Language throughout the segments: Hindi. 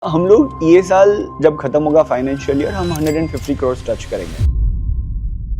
हम लोग ये साल जब खत्म होगा फाइनेंशियल ईयर, हम 150 करोड़ टच करेंगे।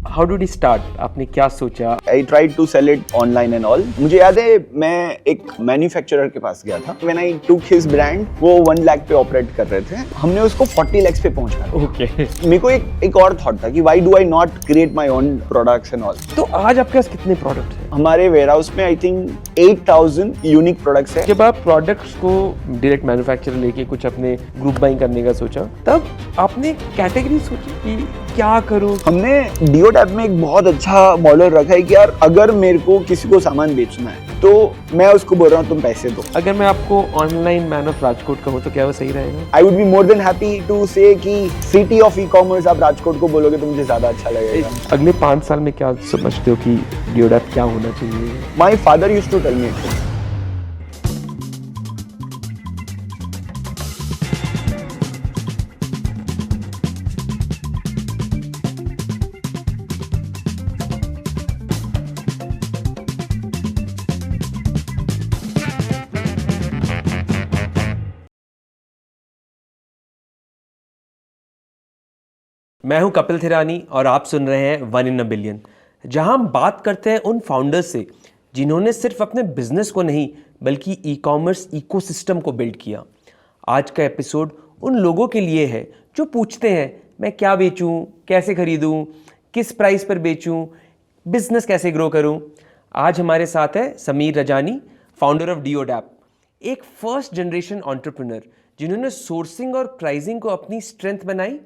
How did you start? आपने क्या सोचा? I tried to sell it online and all. मुझे याद है मैं एक मैन्युफैक्चरर के पास गया था। When I took his brand, वो 1 लाख पे ऑपरेट कर रहे थे। हमने उसको 40 लाख पे पहुंचाया। Okay. मेरे को एक और थॉट था कि why do I not create my own products and all. तो आज आपके पास कितने प्रोडक्ट्स हैं? हमारे वेयरहाउस में आई थिंक 8000 यूनिक प्रोडक्ट्स है। जब आप प्रोडक्ट्स को डायरेक्ट मैन्युफैक्चर लेके कुछ अपने ग्रुप बाइंग करने का सोचा, तब आपने कैटेगरी सोची कि क्या करूं? हमने डिओ टैब में एक बहुत अच्छा मॉडल रखा है कि यार अगर मेरे को किसी को सामान बेचना है तो मैं उसको बोल रहा हूँ तुम पैसे दो। अगर मैं आपको ऑनलाइन मैन ऑफ राजकोट कहूँ तो क्या वो सही रहेगा? I would be more than happy to say कि सिटी ऑफ ई कॉमर्स आप राजकोट को बोलोगे तो मुझे ज्यादा अच्छा लगेगा। अगले 5 साल में क्या समझते हो कि डिओ टैब क्या होना चाहिए? My father used to tell me मैं हूं कपिल थिरानी और आप सुन रहे हैं वन इन अ बिलियन, जहां हम बात करते हैं उन फाउंडर्स से जिन्होंने सिर्फ अपने बिजनेस को नहीं बल्कि ई कॉमर्स इकोसिस्टम को बिल्ड किया। आज का एपिसोड उन लोगों के लिए है जो पूछते हैं मैं क्या बेचूं, कैसे खरीदूं, किस प्राइस पर बेचूं, बिजनेस कैसे ग्रो करूं। आज हमारे साथ है समीर रजानी, फाउंडर ऑफ डिओ टैब, एक फर्स्ट जनरेशन एंटरप्रेन्योर जिन्होंने सोर्सिंग और प्राइसिंग को अपनी स्ट्रेंथ बनाई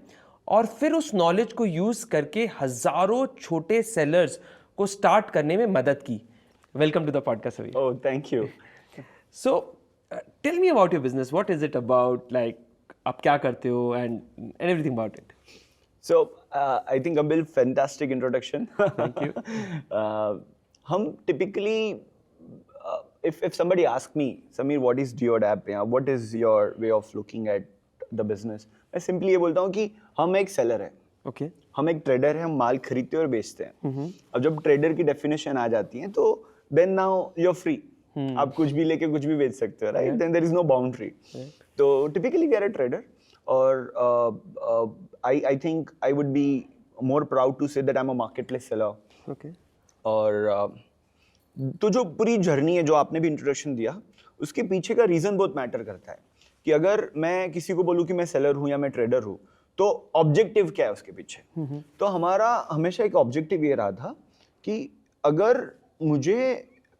और फिर उस नॉलेज को यूज करके हजारों छोटे सेलर्स को स्टार्ट करने में मदद की। Welcome to the podcast Sameer. Oh thank you. So tell me about your business, what is it about, like आप क्या करते हो and everything about it. So I think Abil, fantastic introduction. Thank you. हम typically, if somebody asks me, Sameer, what is Deo App? What is your way of looking at the business? मैं simply ये बोलता हूँ कि हम एक seller हैं. ओके। हम एक ट्रेडर हैं, हम माल खरीदते और बेचते हैं। अब जब ट्रेडर की डेफिनेशन आ जाती है तो then now you're free. आप कुछ भी लेके कुछ भी बेच सकते हो, right? Then there is no boundary. तो typically we are a trader. और I think I would be more proud to say that I'm a marketplace seller. Okay. और तो जो पूरी जर्नी है जो आपने भी इंट्रोडक्शन दिया, उसके पीछे का रीज़न बहुत मैटर करता है कि अगर मैं किसी को बोलूँ कि मैं सेलर हूँ या मैं ट्रेडर हूँ तो ऑब्जेक्टिव क्या है उसके पीछे। तो हमारा हमेशा एक ऑब्जेक्टिव ये रहा था कि अगर मुझे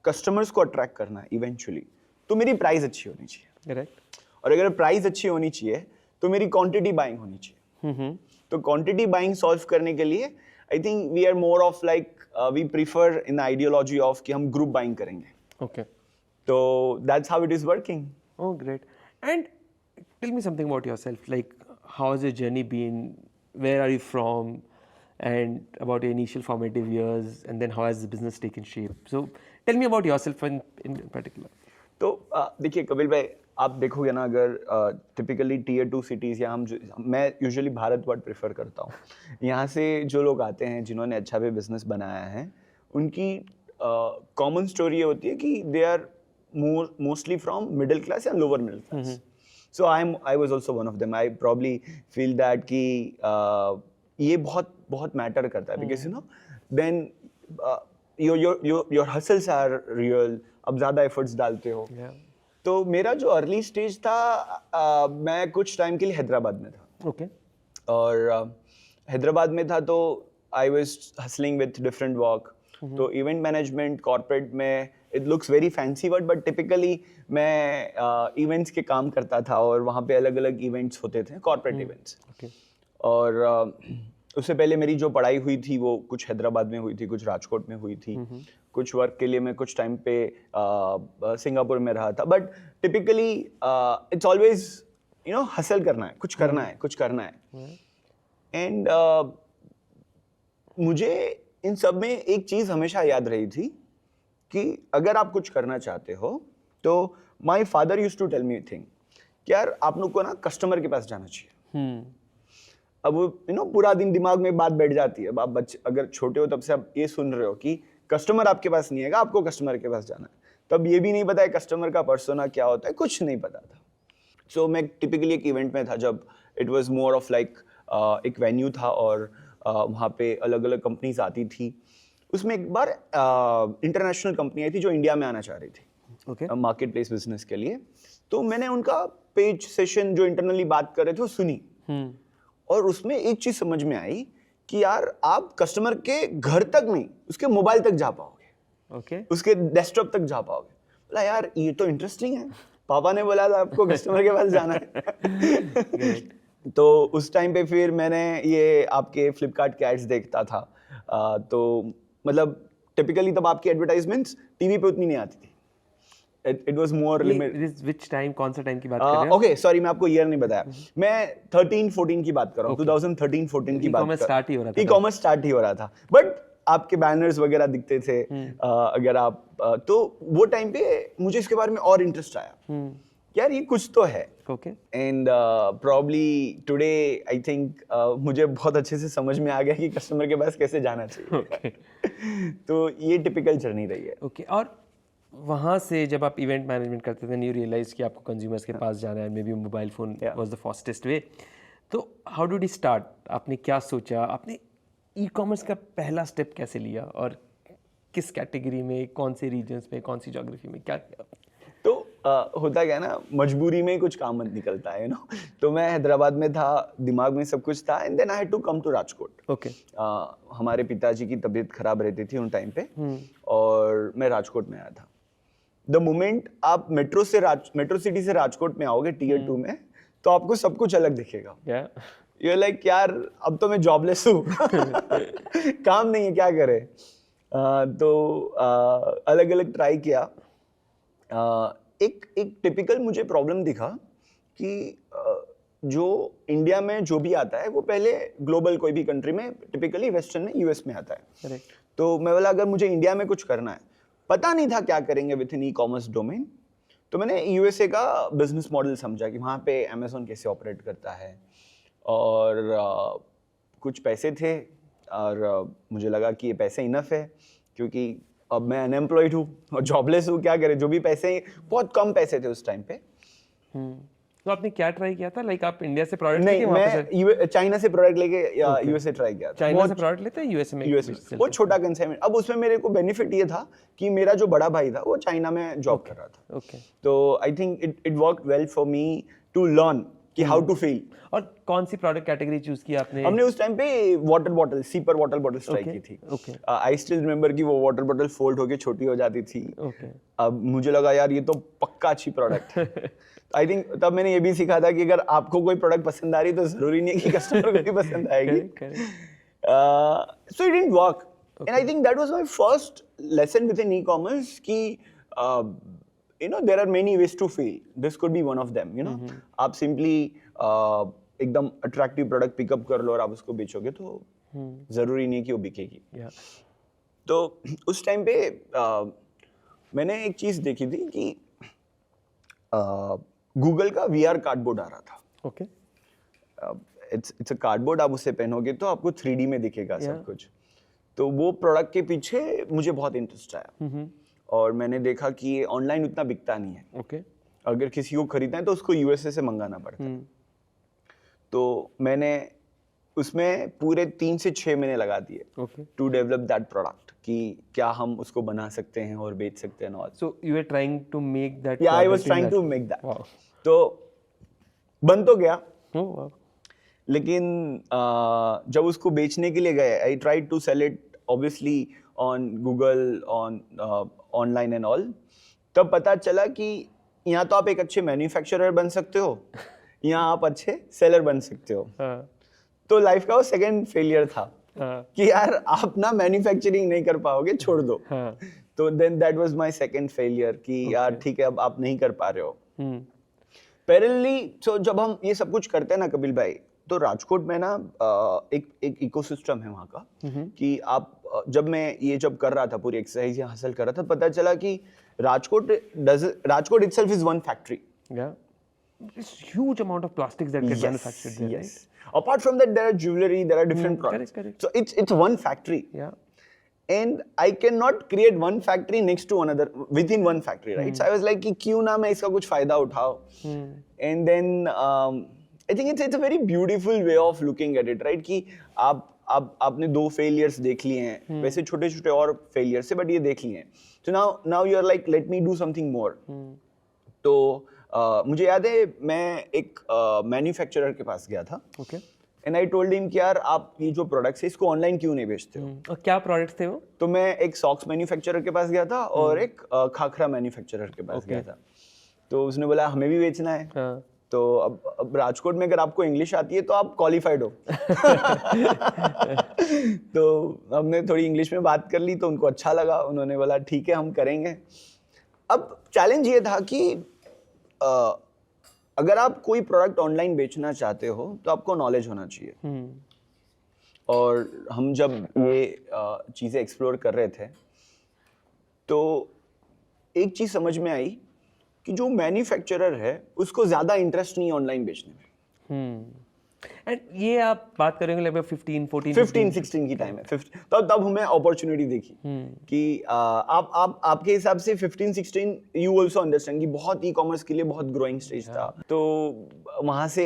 कस्टमर्स को अट्रैक्ट करना है इवेंचुअली तो मेरी प्राइस अच्छी होनी चाहिए। करेक्ट। और अगर प्राइस अच्छी होनी चाहिए तो मेरी क्वांटिटी बाइंग होनी चाहिए। तो क्वांटिटी बाइंग सॉल्व करने के लिए I think we are more of like we prefer in ideology of कि हम ग्रुप बाइंग करेंगे। ओके। तो that's how it is working. Oh, great. And tell me something about yourself. Like, how has your journey been? Where are you from? And about your initial formative years, and then how has the business taken shape? So, tell me about yourself in particular. तो देखिए कपिल भाई, आप देखोगे ना अगर टिपिकली टीयर 2 सिटीज़ या मैं यूजुअली भारत वर्ड प्रेफर करता हूँ, यहाँ से जो लोग आते हैं जिन्होंने अच्छा भी बिजनेस बनाया है, उनकी कॉमन स्टोरी ये होती है कि they are mostly from middle class या lower middle class. So I was also one of them. I probably feel that कि ये बहुत बहुत मैटर करता है because you know then your hustles are real, अब ज़्यादा एफर्ट्स डालते हो। तो मेरा जो अर्ली स्टेज था, मैं कुछ टाइम के लिए हैदराबाद में था। Okay. और हैदराबाद में था तो I was hustling with different work. तो इवेंट मैनेजमेंट कॉर्पोरेट में it looks very fancy word but typically मैं इवेंट्स के काम करता था और वहाँ पे अलग अलग इवेंट्स होते थे, कॉर्पोरेट इवेंट्स। Okay. और उससे पहले मेरी जो पढ़ाई हुई थी वो कुछ हैदराबाद में हुई थी, कुछ राजकोट में हुई थी। कुछ वर्क के लिए मैं कुछ टाइम पे सिंगापुर में रहा था। But typically it's always you know hustle करना है, कुछ करना है, कुछ करना है। एंड मुझे इन सब में एक चीज़ हमेशा याद रही थी कि अगर आप कुछ करना चाहते हो तो my father used to tell me thing कि यार आप लोग को ना कस्टमर के पास जाना चाहिए। अब यू नो पूरा दिन दिमाग में बात बैठ जाती है। अब आप बच्चे अगर छोटे हो तब से आप ये सुन रहे हो कि कस्टमर आपके पास नहीं आएगा, आपको कस्टमर के पास जाना है। तब ये भी नहीं पता है कस्टमर का पर्सोना क्या होता है, कुछ नहीं पता था। सो मैं टिपिकली एक इवेंट में था जब it was more of like एक वेन्यू था और वहाँ पे अलग अलग कंपनीज आती थी। उसमें एक बार इंटरनेशनल कंपनी आई थी जो इंडिया में आना चाह रही थी ओके मार्केट प्लेस बिजनेस के लिए। तो मैंने उनका पेज सेशन जो इंटरनली बात कर रहे थे वो सुनी और उसमें एक चीज समझ में आई कि यार आप कस्टमर के घर तक नहीं उसके मोबाइल तक जा पाओगे, ओके उसके डेस्कटॉप तक जा पाओगे। बोला यार ये तो इंटरेस्टिंग है, पापा ने बोला था आपको कस्टमर के पास जाना है। तो उस टाइम पे फिर मैंने ये आपके फ्लिपकार्ट के एड्स देखता था। तो मतलब टिपिकली तब आपकी एडवर्टाइजमेंट्स टीवी पे उतनी नहीं आती थी। It was more limited. Which time, कौन सा टाइम की बात कर रहे हो? ओके सॉरी मैं आपको ईयर नहीं बताया। मैं 13-14 की बात कर रहा हूँ, 2013-14 की बात E-commerce start ही हो रहा था ई-कॉमर्स स्टार्ट ही हो रहा था, बट आपके बैनर्स वगैरह दिखते थे। अगर आप तो वो टाइम पे मुझे इसके बारे में और इंटरेस्ट आया यार ये कुछ तो है। Okay and probably today I think मुझे बहुत अच्छे से समझ में आ गया कि कस्टमर के पास कैसे जाना चाहिए। तो ये टिपिकल जर्नी रही है। ओके और वहाँ से जब आप इवेंट मैनेजमेंट करते थे, यू रियलाइज कि आपको कंज्यूमर्स के पास जाना है, may be mobile phone was the fastest way. तो हाउ डिड यू स्टार्ट? आपने क्या सोचा? आपने ई कॉमर्स का पहला स्टेप कैसे लिया और किस कैटेगरी में, कौन से रीजन्स में, कौन सी ज्योग्राफी में क्या किया? तो होता क्या ना, मजबूरी में कुछ काम निकलता है नो। तो मैं हैदराबाद में था, दिमाग में सब कुछ था, and then I had to come to Rajkot. Okay हमारे पिताजी की तबीयत खराब रहती थी उन टाइम पे और मैं राजकोट में आया था। द मोमेंट आप मेट्रो सिटी से राजकोट में आओगे टियर 2 में, तो आपको सब कुछ अलग दिखेगा। यू लाइक यार अब तो मैं जॉबलेस हूँ काम नहीं है, क्या करे। तो अलग अलग ट्राई किया। एक टिपिकल मुझे प्रॉब्लम दिखा कि जो इंडिया में जो भी आता है वो पहले ग्लोबल कोई भी कंट्री में, टिपिकली वेस्टर्न में, यूएस में आता है। Correct. तो मैं बोला अगर मुझे इंडिया में कुछ करना है, पता नहीं था क्या करेंगे with in e commerce domain, तो मैंने यूएसए का बिजनेस मॉडल समझा कि वहाँ पे अमेजोन कैसे ऑपरेट करता है और कुछ पैसे थे और मुझे लगा कि ये पैसे इनफ है क्योंकि अब मैं अनएम्प्लॉयड हूँ और जॉबलेस हूँ, क्या करें। जो भी पैसे, बहुत कम पैसे थे उस टाइम पे। तो आपने क्या ट्राई किया था? लाइक आप इंडिया से प्रोडक्ट नहीं, लेके वहाँ पे मैं चाइना से प्रोडक्ट लेके यूएसए ट्राई किया था। चाइना से प्रोडक्ट लेते हैं यूएसए में? यूएसए वो छोटा कंसाइनमेंट। अब उसमें मेरे को बेनिफिट ये था कि मेरा जो बड़ा भाई था वो चाइना में जॉब कर रहा था। ओके तो I think it work well for me to learn कि हाउ टू फील। और कौन सी प्रोडक्ट कैटेगरी चूज की आपने? हमने उस टाइम पे water bottle, sipper water bottle try की थी। ओके आई स्टिल रिमेंबर कि वो वाटर बॉटल फोल्ड होके छोटी हो जाती थी। ओके अब मुझे लगा यार ये तो पक्का अच्छी प्रोडक्ट है। आई थिंक तब मैंने ये भी सीखा था कि अगर आपको कोई प्रोडक्ट पसंद आ रही है तो जरूरी नहीं है कि कस्टमर को भी पसंद आएगी। So it didn't work and I think that was my first lesson with in e-commerce कि you know there are many ways to fail, this could be one of them, you know। आप सिंपली एकदम अट्रैक्टिव प्रोडक्ट पिकअप कर लो और आप उसको बेचोगे तो जरूरी नहीं है कि वो बिकेगी। तो उस टाइम पे मैंने एक चीज देखी थी कि गूगल का VR कार्डबोर्ड आ रहा था। ओके इट्स अ कार्डबोर्ड, आप उसे पहनोगे तो आपको 3D में दिखेगा सब कुछ। तो वो प्रोडक्ट के पीछे मुझे बहुत इंटरेस्ट आया और मैंने देखा कि ये ऑनलाइन उतना बिकता नहीं है। ओके अगर किसी को खरीदना है तो उसको यूएसए से मंगाना पड़ता है। तो मैंने उसमें पूरे 3 से 6 महीने लगा दिए टू डेवलप दैट प्रोडक्ट कि क्या हम उसको बना सकते हैं और बेच सकते हैं। So you are trying to make that? या I was trying to make that. तो बन तो गया, लेकिन जब उसको बेचने के लिए गए, I tried to sell it obviously on Google, on online and all. तब पता चला कि यहाँ तो आप एक अच्छे मैन्युफैक्चरर बन सकते हो, यहाँ आप अच्छे सेलर बन सकते हो। तो लाइफ का वो सेकंड फेलियर था कि यार आप ना मैन्युफैक्चरिंग नहीं कर पाओगे, छोड़ दो। तो then that was my second failure कि यार ठीक है अब आप नहीं कर पा रहे हो। पैरेलली तो जब हम ये सब कुछ करते हैं ना कपिल भाई, तो राजकोट में ना एक इकोसिस्टम है वहाँ का कि आप जब मैं ये जब कर रहा था, पूरी एक्सरसाइज हासिल कर रहा था, पता चला कि Rajkot itself is one factory. Yeah, it's huge amount of plastics that get manufactured there. Yes. Right? Apart from that, there are jewelry, there are different products. Correct. So it's one factory. Yeah. and I cannot create one factory next to another within one factory, right? So I was like कि क्यों ना मैं इसका कुछ फायदा उठाऊं. And then I think it's a very beautiful way of looking at it, right? कि आपने 2 failures देख लिए हैं, वैसे छोटे छोटे और failures से, but ये देख लिए हैं. So now you are like let me do something more. तो मुझे याद है मैं एक मैन्युफैक्चरर के पास गया था. Okay. And I told him कि यार आप ये जो प्रोडक्ट्स है इसको ऑनलाइन क्यों नहीं बेचते हो. और क्या प्रोडक्ट्स थे वो? तो मैं एक सॉक्स मैन्युफैक्चरर के पास गया था और एक खाखरा मैन्युफैक्चरर के पास गया था. तो उसने बोला हमें भी बेचना है. तो अब राजकोट में अगर आपको इंग्लिश आती है तो आप क्वालिफाइड हो. तो हमने थोड़ी इंग्लिश में बात कर ली तो उनको अच्छा लगा. उन्होंने बोला ठीक है हम करेंगे. अब चैलेंज ये था कि अगर आप कोई प्रोडक्ट ऑनलाइन बेचना चाहते हो तो आपको नॉलेज होना चाहिए. और हम जब ये चीज़ें एक्सप्लोर कर रहे थे तो एक चीज़ समझ में आई कि जो मैन्युफैक्चरर है उसको ज़्यादा इंटरेस्ट नहीं है ऑनलाइन बेचने में. एंड ये आप बात करेंगे लगभग 15-16 की टाइम है. तब हमें अपॉर्चुनिटी देखी कि आपके हिसाब से 15-16 यू आल्सो अंडरस्टैंड कि बहुत ई कॉमर्स के लिए बहुत ग्रोइंग स्टेज था. तो वहाँ से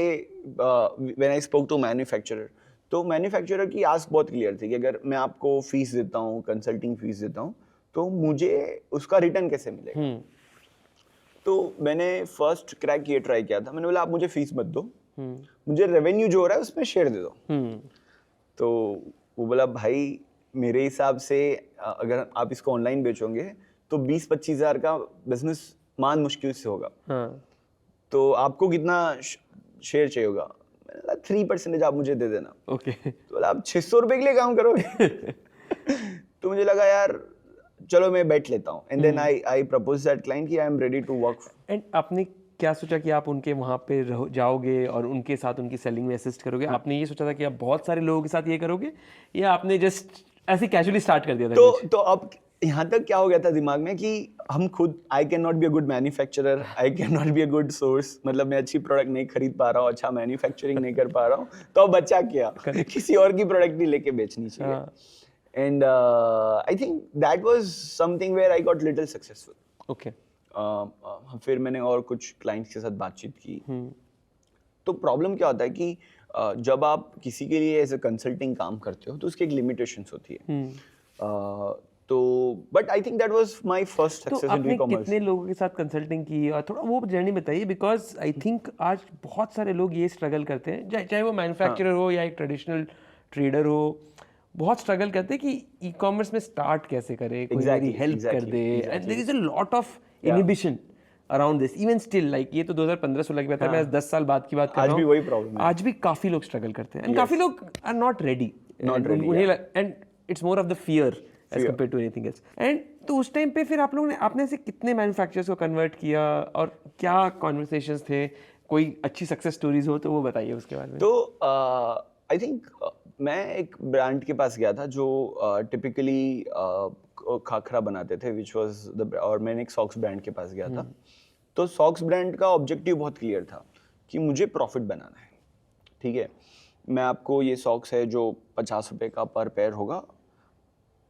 when I spoke to manufacturer तो मैन्युफैक्चरर की आस्क बहुत क्लियर थी कि अगर मैं आपको फीस देता हूँ, कंसल्टिंग फीस देता हूँ, तो मुझे उसका रिटर्न कैसे मिलेगा. तो मैंने फर्स्ट क्रैक ये ट्राई किया था. मैंने बोला आप मुझे फीस मत दो, मुझे रेवेन्यू जो हो रहा है उसमें शेयर दे दो. तो वो बोला भाई मेरे हिसाब से अगर आप इसको ऑनलाइन बेचोगे तो 20-25 हज़ार का बिजनेस मान मुश्किल से होगा. तो आपको कितना शेयर चाहिए होगा. 3% आप मुझे दे देना. ओके. तो बोला आप 600 रुपये के लिए काम करोगे. तो मुझे लगा यार चलो मैं बैठ लेता हूँ. And then I propose that client कि I am ready to work. And आपने क्या सोचा कि आप उनके वहाँ पे जाओगे और उनके साथ उनकी सेलिंग में असिस्ट करोगे? आपने ये सोचा था कि आप बहुत सारे लोगों के साथ ये करोगे या आपने जस्ट ऐसे कैजुअली स्टार्ट कर दिया था? तो अब यहाँ तक क्या हो गया था दिमाग में कि हम खुद I can not be a good manufacturer, I can not be a good source. मतलब मैं अच्छी प्रोडक्ट नहीं खरीद पा रहा हूँ, अच्छा मैन्युफैक्चरिंग नहीं कर पा रहा हूँ. तो अब बचा क्या, किसी और की प्रोडक्ट भी लेके बेचनी चाहिए. And I think that was something where I got little successful. Okay. फिर मैंने और कुछ क्लाइंट्स के साथ बातचीत की. तो प्रॉब्लम क्या होता है कि जब आप किसी के लिए एज अ कंसल्टिंग काम करते हो तो उसकी एक लिमिटेशंस होती है. तो but I think that was my first success in e-commerce. कितने लोगों के साथ कंसल्टिंग की और थोड़ा वो जर्नी बताइए, बिकॉज आई थिंक आज बहुत सारे लोग ये स्ट्रगल करते हैं, चाहे वो मैन्युफैक्चरर हो या एक ट्रेडिशनल ट्रेडर हो, बहुत स्ट्रगल करते हैं कि ई-कॉमर्स में स्टार्ट कैसे करें, कोई मेरी हेल्प कर दे. And there is a lot of inhibition around this even still. Like ये तो 15-16 की बात है, मैं 10 साल बाद की बात कर रहा हूँ. आज भी वही प्रॉब्लम है. आज भी काफी लोग स्ट्रगल करते हैं एंड काफी लोग are not ready. And it's more of the fear as compared to anything else. And तो उस टाइम पे फिर आप लोगों ने आपने से कितने मैन्युफैक्चरर्स को कन्वर्ट किया और क्या कॉन्वर्सेशंस थे? कोई अच्छी सक्सेस स्टोरीज हो तो वो बताइए उसके बारे में. तो आई थिंक मैं एक ब्रांड के पास गया था जो टिपिकली खाखरा बनाते थे, विच वाज द, और मैंने एक सॉक्स ब्रांड के पास गया था. तो सॉक्स ब्रांड का ऑब्जेक्टिव बहुत क्लियर था कि मुझे प्रॉफिट बनाना है. ठीक है, मैं आपको ये सॉक्स है जो 50 रुपये का पर पेयर होगा,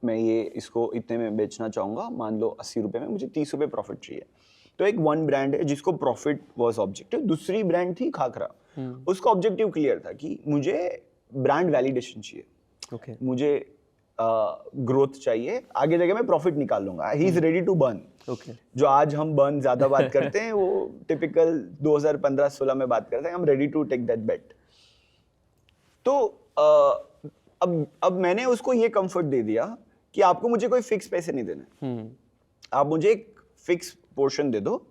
मैं ये इसको इतने में बेचना चाहूँगा, मान लो 80 रुपये में, मुझे 30 रुपये प्रॉफिट चाहिए. तो एक वन ब्रांड है जिसको प्रॉफिट वाज ऑब्जेक्टिव. दूसरी ब्रांड थी खाखरा. उसका ऑब्जेक्टिव क्लियर था कि मुझे ब्रांड वैलिडेशन चाहिए. Okay. मुझे ग्रोथ चाहिए, आगे जगह मैं प्रॉफिट निकाल लूंगा. He is ready to burn. जो आज हम बर्न ज्यादा बात करते हैं वो टिपिकल 2015-16 में बात करते हैं. I am ready to take that bet. तो अब मैंने उसको ये कंफर्ट दे दिया कि आपको मुझे कोई फिक्स पैसे नहीं देने, आप मुझे एक फिक्स पोर्शन दे दो.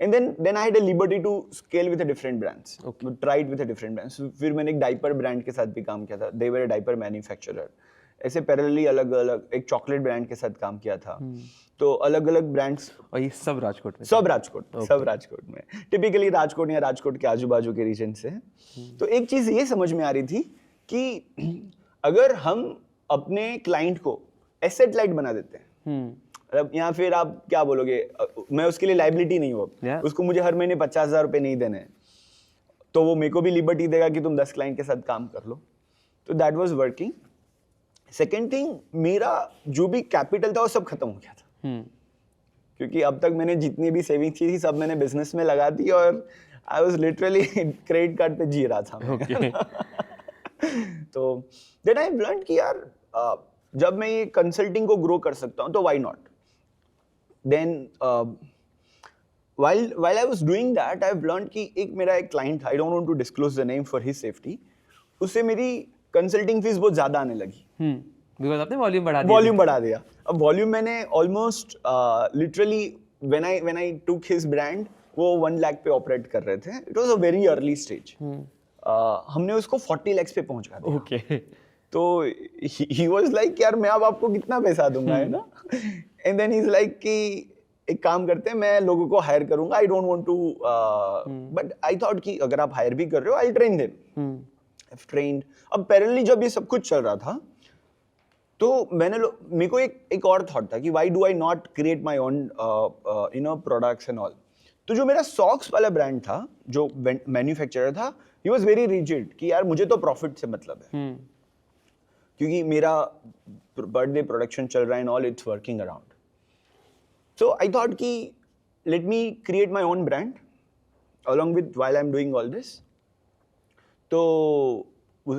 And then I had a liberty to scale with different brands, tried with different brands. फिर मैंने एक डाइपर ब्रांड के साथ भी काम किया था. दे वर अ डाइपर मैन्युफैक्चरर. ऐसे पैरेलली अलग अलग एक चॉकलेट ब्रांड के साथ काम किया था. तो अलग अलग ब्रांड्स. और ये सब राजकोट में? सब राजकोट में. टिपिकली राजकोट या राजकोट के आजू बाजू के रीजन से. तो एक चीज ये समझ में आ रही थी कि अगर हम अपने क्लाइंट को एसेट लाइट बना देते हैं, या फिर आप क्या बोलोगे, मैं उसके लिए लाइबिलिटी नहीं हूँ, उसको मुझे हर महीने 50,000 रुपये नहीं देने, तो वो मेरे को भी लिबर्टी देगा कि तुम 10 क्लाइंट के साथ काम कर लो. तो that was working. Second thing, मेरा जो भी कैपिटल था वो सब खत्म हो गया था, क्योंकि अब तक मैंने जितनी भी सेविंग्स की थी सब मैंने बिजनेस में लगा दी और I was literally credit card पे जी रहा था मैं। Okay. तो देन आई लर्न कि यार जब मैं ये कंसल्टिंग को ग्रो कर सकता हूँ तो why not. Then while I was doing that, I've learned कि एक मेरा एक क्लाइंट था, I don't want to disclose the name for his safety, उससे मेरी कंसल्टिंग फीस बहुत ज़्यादा आने लगी। बिकॉज आपने वॉल्यूम बढ़ा दिया। वॉल्यूम बढ़ा दिया। अब वॉल्यूम मैंने almost literally when I took his brand, वो 1 लाख पे ऑपरेट कर रहे थे। It was a very early stage. हमने उसको 40 lakhs पे पहुंचा दिया। ओके। तो ही वाज लाइक यार मैं अब आपको कितना पैसा दूंगा, है ना। And then he is like कि एक काम करते हैं, मैं लोगों को हायर करूंगा, I don't want to, but I thought कि अगर आप हायर भी कर रहे हो, I train them. I trained. अब पैरेलली जब ये सब कुछ चल रहा था तो मेरे को एक और थॉट था कि why do I not create my own products and all. तो जो मेरा सॉक्स वाला ब्रांड था, जो मैन्युफैक्चरर था, ही वाज वेरी रिजिड कि यार मुझे तो प्रॉफिट से मतलब है, क्योंकि मेरा बर्थडे प्रोडक्शन चल रहा है and all, it's working around. So I thought कि let me create my own brand along with while I'm doing all this. तो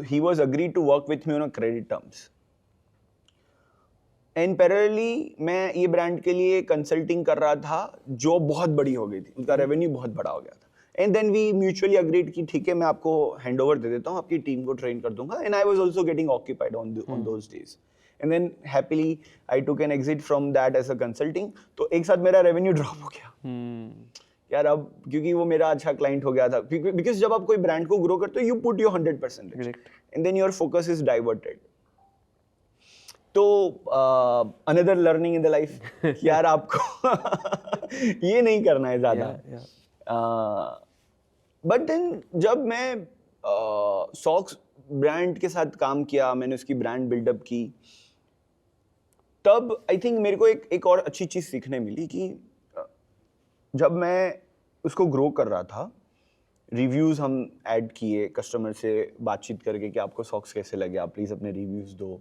he was agreed to work with me on a credit terms. And parallelly मैं ये ब्रांड के लिए कंसल्टिंग कर रहा था जो बहुत बड़ी हो गई थी, उनका रेवेन्यू बहुत बड़ा हो गया था। And then we mutually agreed कि ठीक है मैं आपको हैंडओवर दे देता हूँ, आपकी टीम को ट्रेन कर दूंगा। And I was also getting occupied on those days. And then happily I took an exit from that as a consulting. तो एक साथ मेरा रेवेन्यू ड्रॉप हो गया यार, अब क्योंकि वो मेरा अच्छा क्लाइंट हो गया था। बिकॉज जब आप कोई ब्रांड को ग्रो करते हो, you put your 100% and then your focus is diverted. तो another learning in the life यार आपको ये नहीं करना है ज्यादा। बट देन जब मैं सॉक्स ब्रांड के साथ काम किया, मैंने उसकी ब्रांड बिल्डअप की, तब आई थिंक मेरे को एक और अच्छी चीज सीखने मिली कि जब मैं उसको ग्रो कर रहा था, रिव्यूज़ हम ऐड किए, कस्टमर से बातचीत करके कि आपको सॉक्स कैसे लगे, आप प्लीज़ अपने रिव्यूज़ दो।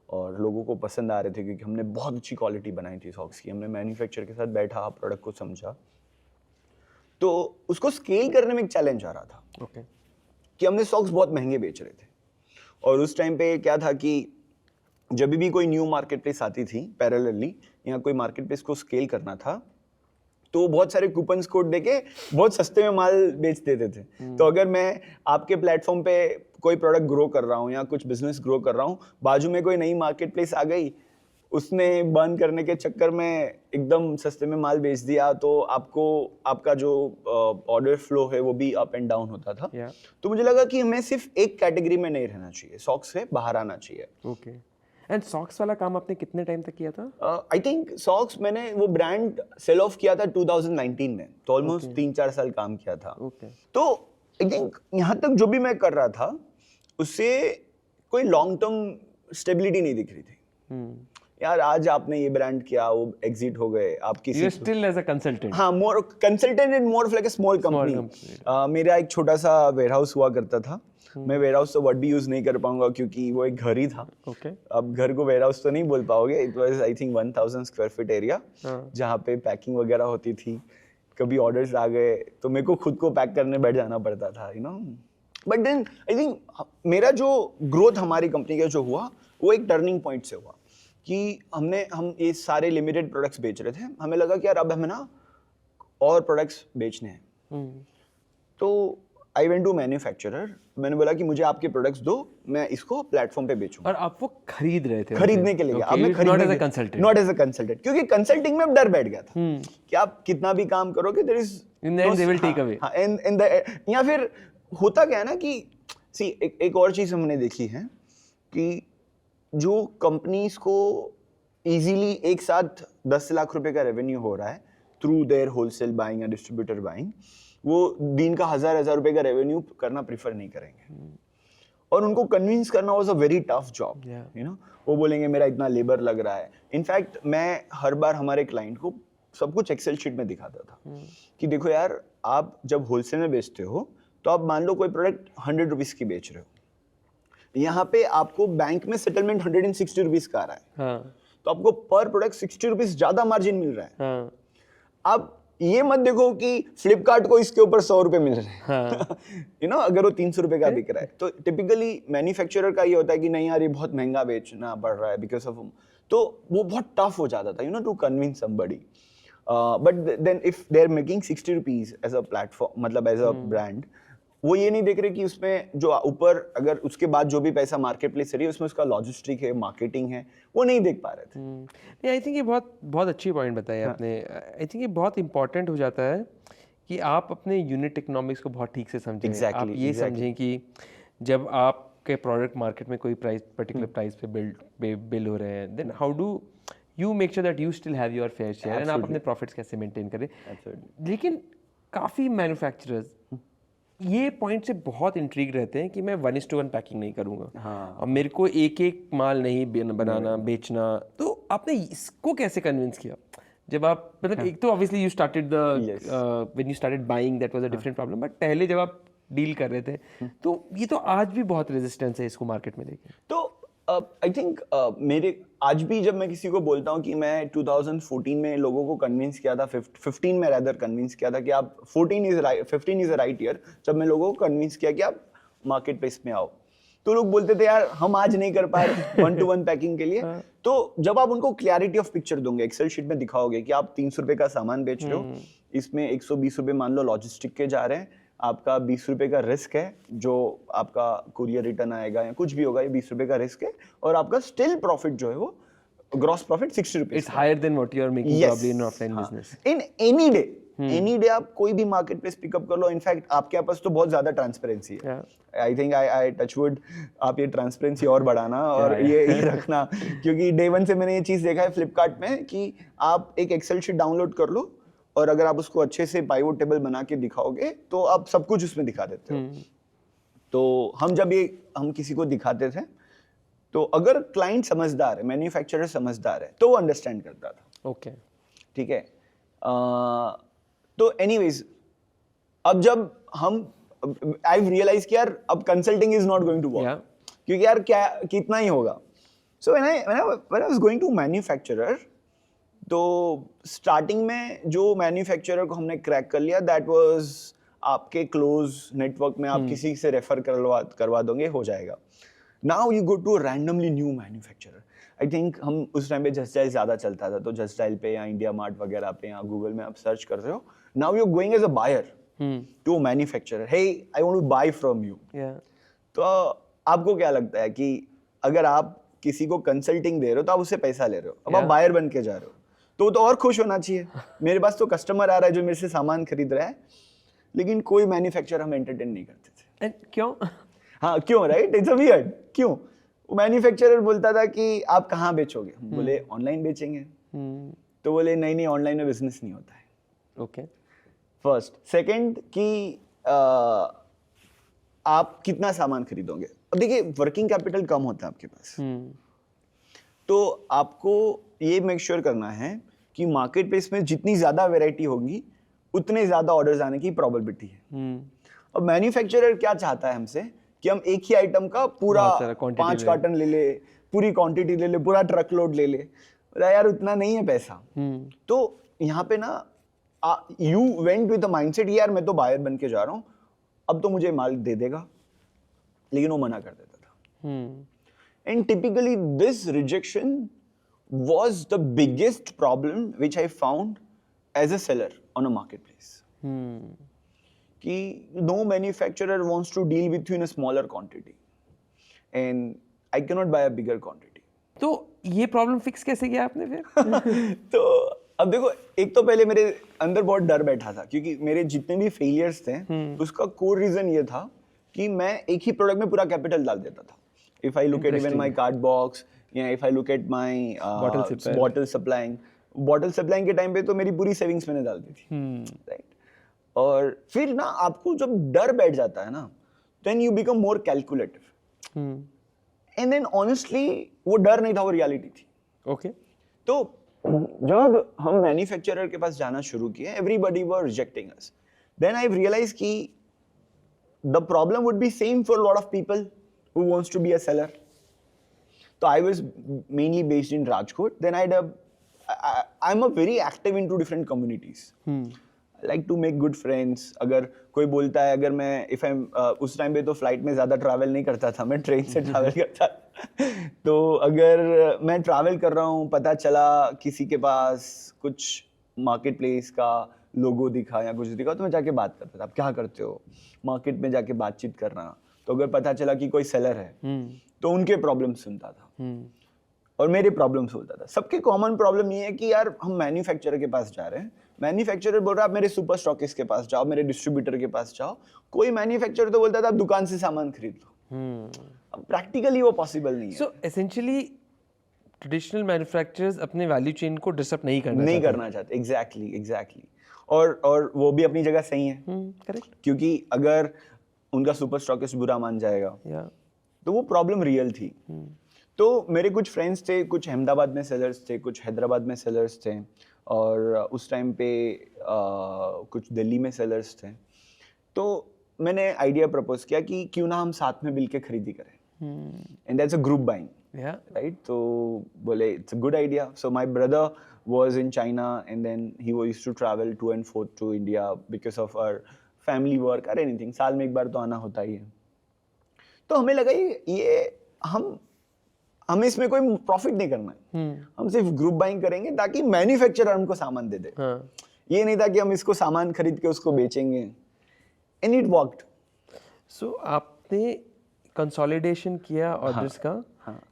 और लोगों को पसंद आ रहे थे क्योंकि हमने बहुत अच्छी क्वालिटी बनाई थी सॉक्स की। हमने मैन्युफैक्चर के साथ बैठा, प्रोडक्ट को समझा, तो उसको स्केल करने में एक चैलेंज आ रहा था। कि हमने सॉक्स बहुत महंगे बेच रहे थे, और उस टाइम पे क्या था कि जब भी कोई न्यू मार्केट प्लेस आती थी पैरेलली, या कोई मार्केट प्लेस को स्केल करना था, तो बहुत सारे कूपन्स कोड देके बहुत सस्ते में माल बेच देते थे। तो अगर मैं आपके प्लेटफॉर्म पे कोई प्रोडक्ट ग्रो कर रहा हूँ या कुछ बिजनेस ग्रो कर रहा हूँ, बाजू में कोई नई मार्केट प्लेस आ गई, उसने बर्न करने के चक्कर में एकदम सस्ते में माल बेच दिया, तो आपका जो ऑर्डर फ्लो है वो भी अप एंड डाउन होता था। तो मुझे लगा कि हमें सिर्फ एक कैटेगरी में नहीं रहना चाहिए, सॉक्स से बाहर आना चाहिए। एंड सॉक्स वाला काम आपने कितने टाइम तक किया था? आई थिंक सॉक्स मैंने वो ब्रांड सेल ऑफ किया था 2019 में, तो ऑलमोस्ट 3-4 साल काम किया था। तो आई थिंक यहाँ तक जो भी मैं कर रहा था उससे कोई लॉन्ग टर्म स्टेबिलिटी नहीं दिख रही थी। यार आज आपने ये ब्रांड किया, वो एग्जिट हो गए, आप किसी You're still as a consultant. हाँ, more consultant and more like a small company. मेरा एक छोटा सा वेयरहाउस हुआ करता था। मैं वेयरहाउस तो वर्ड भी यूज नहीं कर पाऊंगा क्योंकि वो एक घर ही था। अब घर को वेयरहाउस तो नहीं बोल पाओगे। It was I think 1000 square feet area, जहाँ पे पैकिंग वगैरह होती थी। कभी ऑर्डर्स आ गए तो मेरे को खुद को पैक करने बैठ जाना पड़ता था, you know. But then I think मेरा जो ग्रोथ हमारी कंपनी का जो हुआ, वो एक टर्निंग पॉइंट से हुआ कि हम ये सारे लिमिटेड प्रोडक्ट्स बेच रहे थे। हमें लगा कि यार अब हमें ना और प्रोडक्ट्स बेचने हैं। तो आई वेंट टू मैन्युफैक्चरर, मैंने बोला कि मुझे आपके प्रोडक्ट्स दो, मैं इसको प्लेटफॉर्म पे बेचूंगा। और आप वो खरीद रहे थे? खरीदने के लिए। Not as a consultant? Not as a consultant, क्योंकि कंसल्टिंग में अब डर बैठ गया था कि आप कितना भी काम करोगे, there is in the end they will take away. हां, इन द, या फिर होता क्या है ना कि सी एक और चीज हमने देखी है कि जो कंपनीज को इजीली एक साथ 10 लाख रुपए का रेवेन्यू हो रहा है थ्रू देयर होलसेल बाइंग या डिस्ट्रीब्यूटर बाइंग, वो दिन का 1000 रुपए का रेवेन्यू करना प्रीफर नहीं करेंगे। और उनको कन्विंस करना was a very tough job, you know. वो बोलेंगे मेरा इतना लेबर लग रहा है। इनफैक्ट मैं हर बार हमारे क्लाइंट को सब कुछ एक्सेल शीट में दिखाता था कि देखो यार, आप जब होलसेल में बेचते हो तो आप मान लो कोई प्रोडक्ट 100 रुपीज की बेच रहे हो, यहाँ पे आपको बैंक में सेटलमेंट 160 रुपीज का आ रहा है, हाँ तो आपको पर प्रोडक्ट 60 रुपीज ज्यादा मार्जिन मिल रहा है। हाँ आप ये मत देखो कि फ्लिपकार्ट को इसके ऊपर 100 रुपए मिल रहे हैं, हाँ यू नो, अगर वो 300 रुपए का बिक रहा है। तो टिपिकली मैन्युफैक्चरर का ये होता है कि नहीं यार ये बहुत महंगा बेचना पड़ रहा है बिकॉज ऑफ, तो वो बहुत टफ हो जाता था, you know, to convince somebody. But then if they are making 60 rupees as a platform, मतलब एज अ ब्रांड, वो ये नहीं देख रहे कि उसमें जो ऊपर अगर उसके बाद जो भी पैसा मार्केट प्लेस से रही है उसमें उसका लॉजिस्टिक है, मार्केटिंग है, वो नहीं देख पा रहे थे। नहीं, आई थिंक ये बहुत बहुत अच्छी पॉइंट बताई आपने। आई थिंक ये बहुत इंपॉर्टेंट हो जाता है कि आप अपने यूनिट इकोनॉमिक्स को बहुत ठीक से समझें। Exactly, आप ये समझें कि जब आपके प्रोडक्ट मार्केट में कोई प्राइस पर्टिकुलर प्राइस पे बिल हो रहे हैं, then how do you make sure that you still have your fair share and आप अपने प्रॉफिट्स कैसे मेंटेन करें। लेकिन काफ़ी मैन्युफैक्चरर्स ये पॉइंट से बहुत इंट्रीग रहते हैं कि मैं 1:1 पैकिंग नहीं करूंगा, हाँ। और मेरे को एक एक माल नहीं बनाना बेचना। तो आपने इसको कैसे कन्विंस किया जब आप, मतलब एक तो obviously you started the when you started buying, that was a different problem, but पहले जब आप डील कर रहे थे तो ये तो आज भी बहुत रेजिस्टेंस है इसको मार्केट में लेके। तो आई थिंक मेरे आज भी जब मैं किसी को बोलता हूँ कि मैं 2014 में लोगों को कन्विंस किया था, 15 में रादर कन्विंस किया था कि आप 15 इज अ राइट ईयर, जब मैं लोगों को कन्विंस किया कि आप मार्केट प्लेस में आओ, तो लोग बोलते थे यार हम आज नहीं कर पाए 1-to-1 पैकिंग के लिए। तो जब आप उनको क्लैरिटी ऑफ पिक्चर दोगे, एक्सेल शीट में दिखाओगे कि आप 300 रुपए का सामान बेच रहे हो, इसमें 120 रुपए मान लो लॉजिस्टिक के जा रहे हैं, आपका 20 रुपए का रिस्क है जो आपका कुरियर रिटर्न आएगा या कुछ भी होगा, ये 20 रुपए का रिस्क है, और आपका स्टिल प्रॉफिट जो है वो gross profit 60 rupees, it's higher than what you are making probably in offline business. In any day आप कोई भी मार्केट प्लेस पिकअप कर लो। इनफैक्ट आपके पास तो बहुत ज्यादा ट्रांसपेरेंसी है। I think I touch wood, आप ये ट्रांसपेरेंसी और बढ़ाना और ये रखना, क्योंकि डे वन से मैंने ये चीज देखा है फ्लिपकार्ट में कि आप एक एक्सेल शीट डाउनलोड कर लो और अगर आप उसको अच्छे से पाइवोट टेबल बना के दिखाओगे तो आप सब कुछ उसमें दिखा देते हो। तो हम किसी को दिखाते थे, तो अगर क्लाइंट समझदार है, मैन्युफैक्चरर समझदार है, तो वो अंडरस्टैंड करता था। ओके, ठीक है। तो एनीवेज, अब जब हम आई रियलाइज कि यार अब consulting is not going to work, क्योंकि यार क्या कितना ही होगा। So when I was going to manufacturer, तो स्टार्टिंग में जो मैन्युफैक्चरर को हमने क्रैक कर लिया, दैट वाज आपके क्लोज नेटवर्क में आप किसी से रेफर करवा दोगे, हो जाएगा। Now you go to randomly new manufacturer. I think हम उस टाइम पे जस्ट डायल ज़्यादा चलता था, तो जस्ट डायल पे या इंडिया मार्ट वगैरह पे या गूगल में आप सर्च कर रहे हो। Now you going as a buyer to manufacturer, hey I want to buy from you. तो आपको क्या लगता है कि अगर आप किसी को कंसल्टिंग दे रहे हो तो आप उससे पैसा ले रहे हो, अब आप बायर बन के जा रहे हो, तो वो तो और खुश होना चाहिए, मेरे पास तो कस्टमर आ रहा है जो मेरे से सामान खरीद रहा है। लेकिन कोई मैन्युफैक्चरर हम एंटरटेन नहीं करते थे। क्यों? हाँ क्यों, राइट, इट्स अ वियर्ड। क्यों? मैन्युफैक्चरर बोलता था कि आप कहाँ बेचोगे, बोले ऑनलाइन बेचेंगे। तो बोले नहीं नहीं, ऑनलाइन में बिजनेस नहीं होता है। Okay, first. सेकंड कि आप कितना सामान खरीदोगे। अब देखिए वर्किंग कैपिटल कम होता है आपके पास, तो आपको ये मेक श्योर करना है कि मार्केट प्लेस में जितनी ज्यादा वैरायटी होगी उतने ज्यादा ऑर्डर्स आने की प्रोबेबिलिटी है। अब मैन्युफैक्चरर क्या चाहता है हमसे कि हम एक ही आइटम का पूरा 5 कार्टन ले ले, पूरी क्वांटिटी ले ले, पूरा ट्रक लोड ले ले। बोला यार उतना नहीं है पैसा। तो यहाँ पे ना you went with the mindset यार मैं तो बायर बन के जा रहा हूँ, अब तो मुझे माल दे देगा, लेकिन वो मना कर देता था। And typically this rejection was the biggest problem which I found as a seller on a marketplace. कि no manufacturer wants to deal with you in a smaller quantity, and I cannot buy a bigger quantity. तो ये प्रॉब्लम फिक्स कैसे किया आपने फिर? तो अब देखो, एक तो पहले मेरे अंदर बहुत डर बैठा था, क्योंकि मेरे जितने भी फेलियर्स थे उसका कोर रीजन ये था कि मैं एक ही प्रोडक्ट में पूरा कैपिटल डाल देता था। If I look at even my card box, या if I look at my bottle supplying के टाइम पे तो मेरी पूरी सेविंग्स मैंने डाल दी थी, राइट। और फिर ना आपको जब डर बैठ जाता है ना, then you become more calculative. And then honestly वो डर नहीं था, वो रियलिटी थी। ओके, तो जब हम मैन्युफैक्चरर के पास जाना शुरू किए, everybody were rejecting us. Then I realized कि the problem would be same for a lot of people who wants to be a seller. So I was mainly based in Rajkot. Then I'm a very active into different communities. I like to make good friends. अगर कोई बोलता है, अगर मैं उस टाइम पे तो फ्लाइट में ज़्यादा ट्रैवल नहीं करता था, मैं ट्रेन से ट्रैवल करता तो अगर मैं ट्रैवल कर रहा हूँ, पता चला किसी के पास कुछ मार्केट प्लेस का लोगो दिखा या कुछ दिखा, तो मैं जाके बात करता था, आप क्या करते हो, मार्केट में जाके बातचीत करना। तो अगर पता चला कि कोई सेलर है तो उनके प्रॉब्लम सुनता था और मेरे प्रॉब्लम सुनता था। सबके कॉमन प्रॉब्लम ये है कि यार हम मैन्युफैक्चरर के पास जा रहे हैं, मैन्युफैक्चरर बोल रहा है आप मेरे सुपर स्टॉकिस्ट के पास जाओ, मेरे डिस्ट्रीब्यूटर के पास जाओ। कोई मैन्युफैक्चरर तो बोलता था आप दुकान से सामान खरीद लो। अब प्रैक्टिकली वो पॉसिबल नहीं है। सो एसेंशियली ट्रेडिशनल मैन्युफैक्चरर्स अपने वैल्यू चेन को डिस्टर्ब नहीं करना चाहते। एग्जैक्टली। और वो भी अपनी जगह सही है, करेक्ट, क्योंकि अगर उनका सुपर स्टॉकिस्ट बुरा मान जाएगा तो वो प्रॉब्लम रियल थी। तो मेरे कुछ फ्रेंड्स थे, कुछ अहमदाबाद में सेलर्स थे, कुछ हैदराबाद में सेलर्स थे, और उस टाइम पे कुछ दिल्ली में सेलर्स थे। तो मैंने आइडिया प्रपोज किया कि क्यों ना हम साथ में मिलके खरीदी करें, and that's a group buying, right. तो बोले it's a good idea. So my brother was in China and then he used to travel to and forth to India because of our family work or anything. साल में एक बार तो आना होता ही है। तो हमें लगा ये हमें इसमें कोई प्रॉफिट नहीं करना है, हम सिर्फ ग्रुप बाइंग करेंगे ताकि मैन्युफैक्चरर हमको सामान दे दे। ये नहीं था कि हम इसको सामान खरीद के उसको बेचेंगे। And it worked. सो आपने कंसोलिडेशन किया ऑर्डर्स का,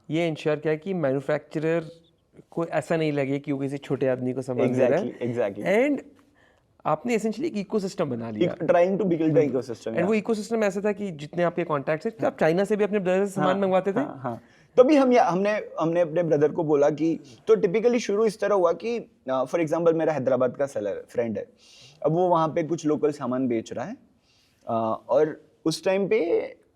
ये इंश्योर किया कि मैन्युफैक्चरर को ऐसा नहीं लगे कि वो किसी छोटे आदमी को सामान दे रहा है। एग्जैक्टली। एंड आपने एसेंशियली एक इकोसिस्टम बना लिया, trying to build the ecosystem. And वो इकोसिस्टम ऐसा था कि जितने आपके कॉन्टैक्ट्स थे, आप चाइना से भी अपने ब्रदर से सामान मंगवाते थे। तो भी हमने अपने ब्रदर को बोला कि, तो टिपिकली शुरू इस तरह हुआ कि फॉर एग्जांपल मेरा हैदराबाद का सेलर फ्रेंड है, अब वो वहाँ पे कुछ लोकल सामान बेच रहा है, और उस टाइम पे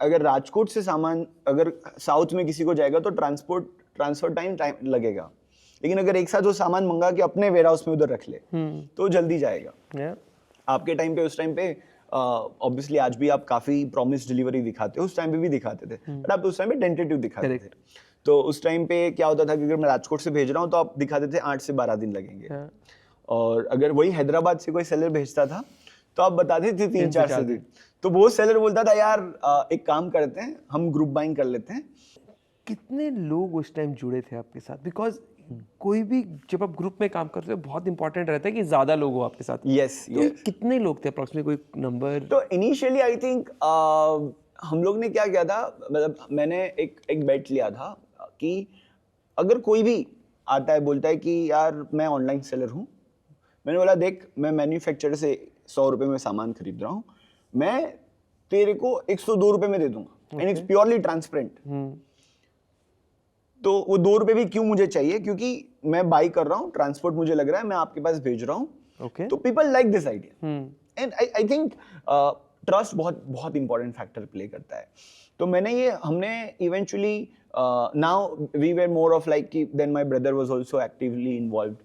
अगर राजकोट से सामान अगर साउथ में किसी को जाएगा तो ट्रांसफर टाइम लगेगा, लेकिन अगर एक साथ वो सामान मंगा के अपने वेयर हाउस में उधर रख ले तो जल्दी जाएगा। आपके टाइम पे, उस टाइम पे ऑब्वियसली आज भी आप काफी प्रॉमिस डिलीवरी दिखाते हो, उस टाइम पे भी दिखाते थे, बट आप उस टाइम पे टेंटेटिव दिखाते थे। तो उस टाइम पे क्या होता था कि अगर मैं राजकोट से भेज रहा हूँ तो आप दिखाते थे 8 से 12 दिन लगेंगे, और अगर वही हैदराबाद से कोई सेलर भेजता था तो आप बताते थे 3-4 से दिन। तो वो सेलर बोलता था यार एक काम करते हैं, हम ग्रुप बाइंग कर लेते हैं। कितने लोग उस टाइम जुड़े थे आपके साथ? बिकॉज कोई भी जब आप ग्रुप में काम करते हो बहुत इंपॉर्टेंट रहता है कि ज्यादा लोग हो आपके साथ। यस। कितने लोग थे अप्रॉक्सिमेटली, कोई नंबर? तो इनिशियली आई थिंक हम लोग ने क्या किया था, मतलब मैंने एक बेट लिया था कि अगर कोई भी आता है बोलता है कि यार मैं ऑनलाइन सेलर हूँ, मैंने बोला देख मैं मैन्युफैक्चरर से 100 रुपये में सामान खरीद रहा हूँ, मैं तेरे को 102 रुपये में दे दूंगा, एंड इट्स प्योरली ट्रांसपेरेंट। तो वो 2 रुपये भी क्यों मुझे चाहिए, क्योंकि मैं बाई कर रहा हूँ, ट्रांसपोर्ट मुझे लग रहा है, मैं आपके पास भेज रहा हूँ। तो people like this idea, and I think trust बहुत इंपॉर्टेंट फैक्टर प्ले करता है। तो हमने eventually now we were more of like कि then my brother was also actively involved,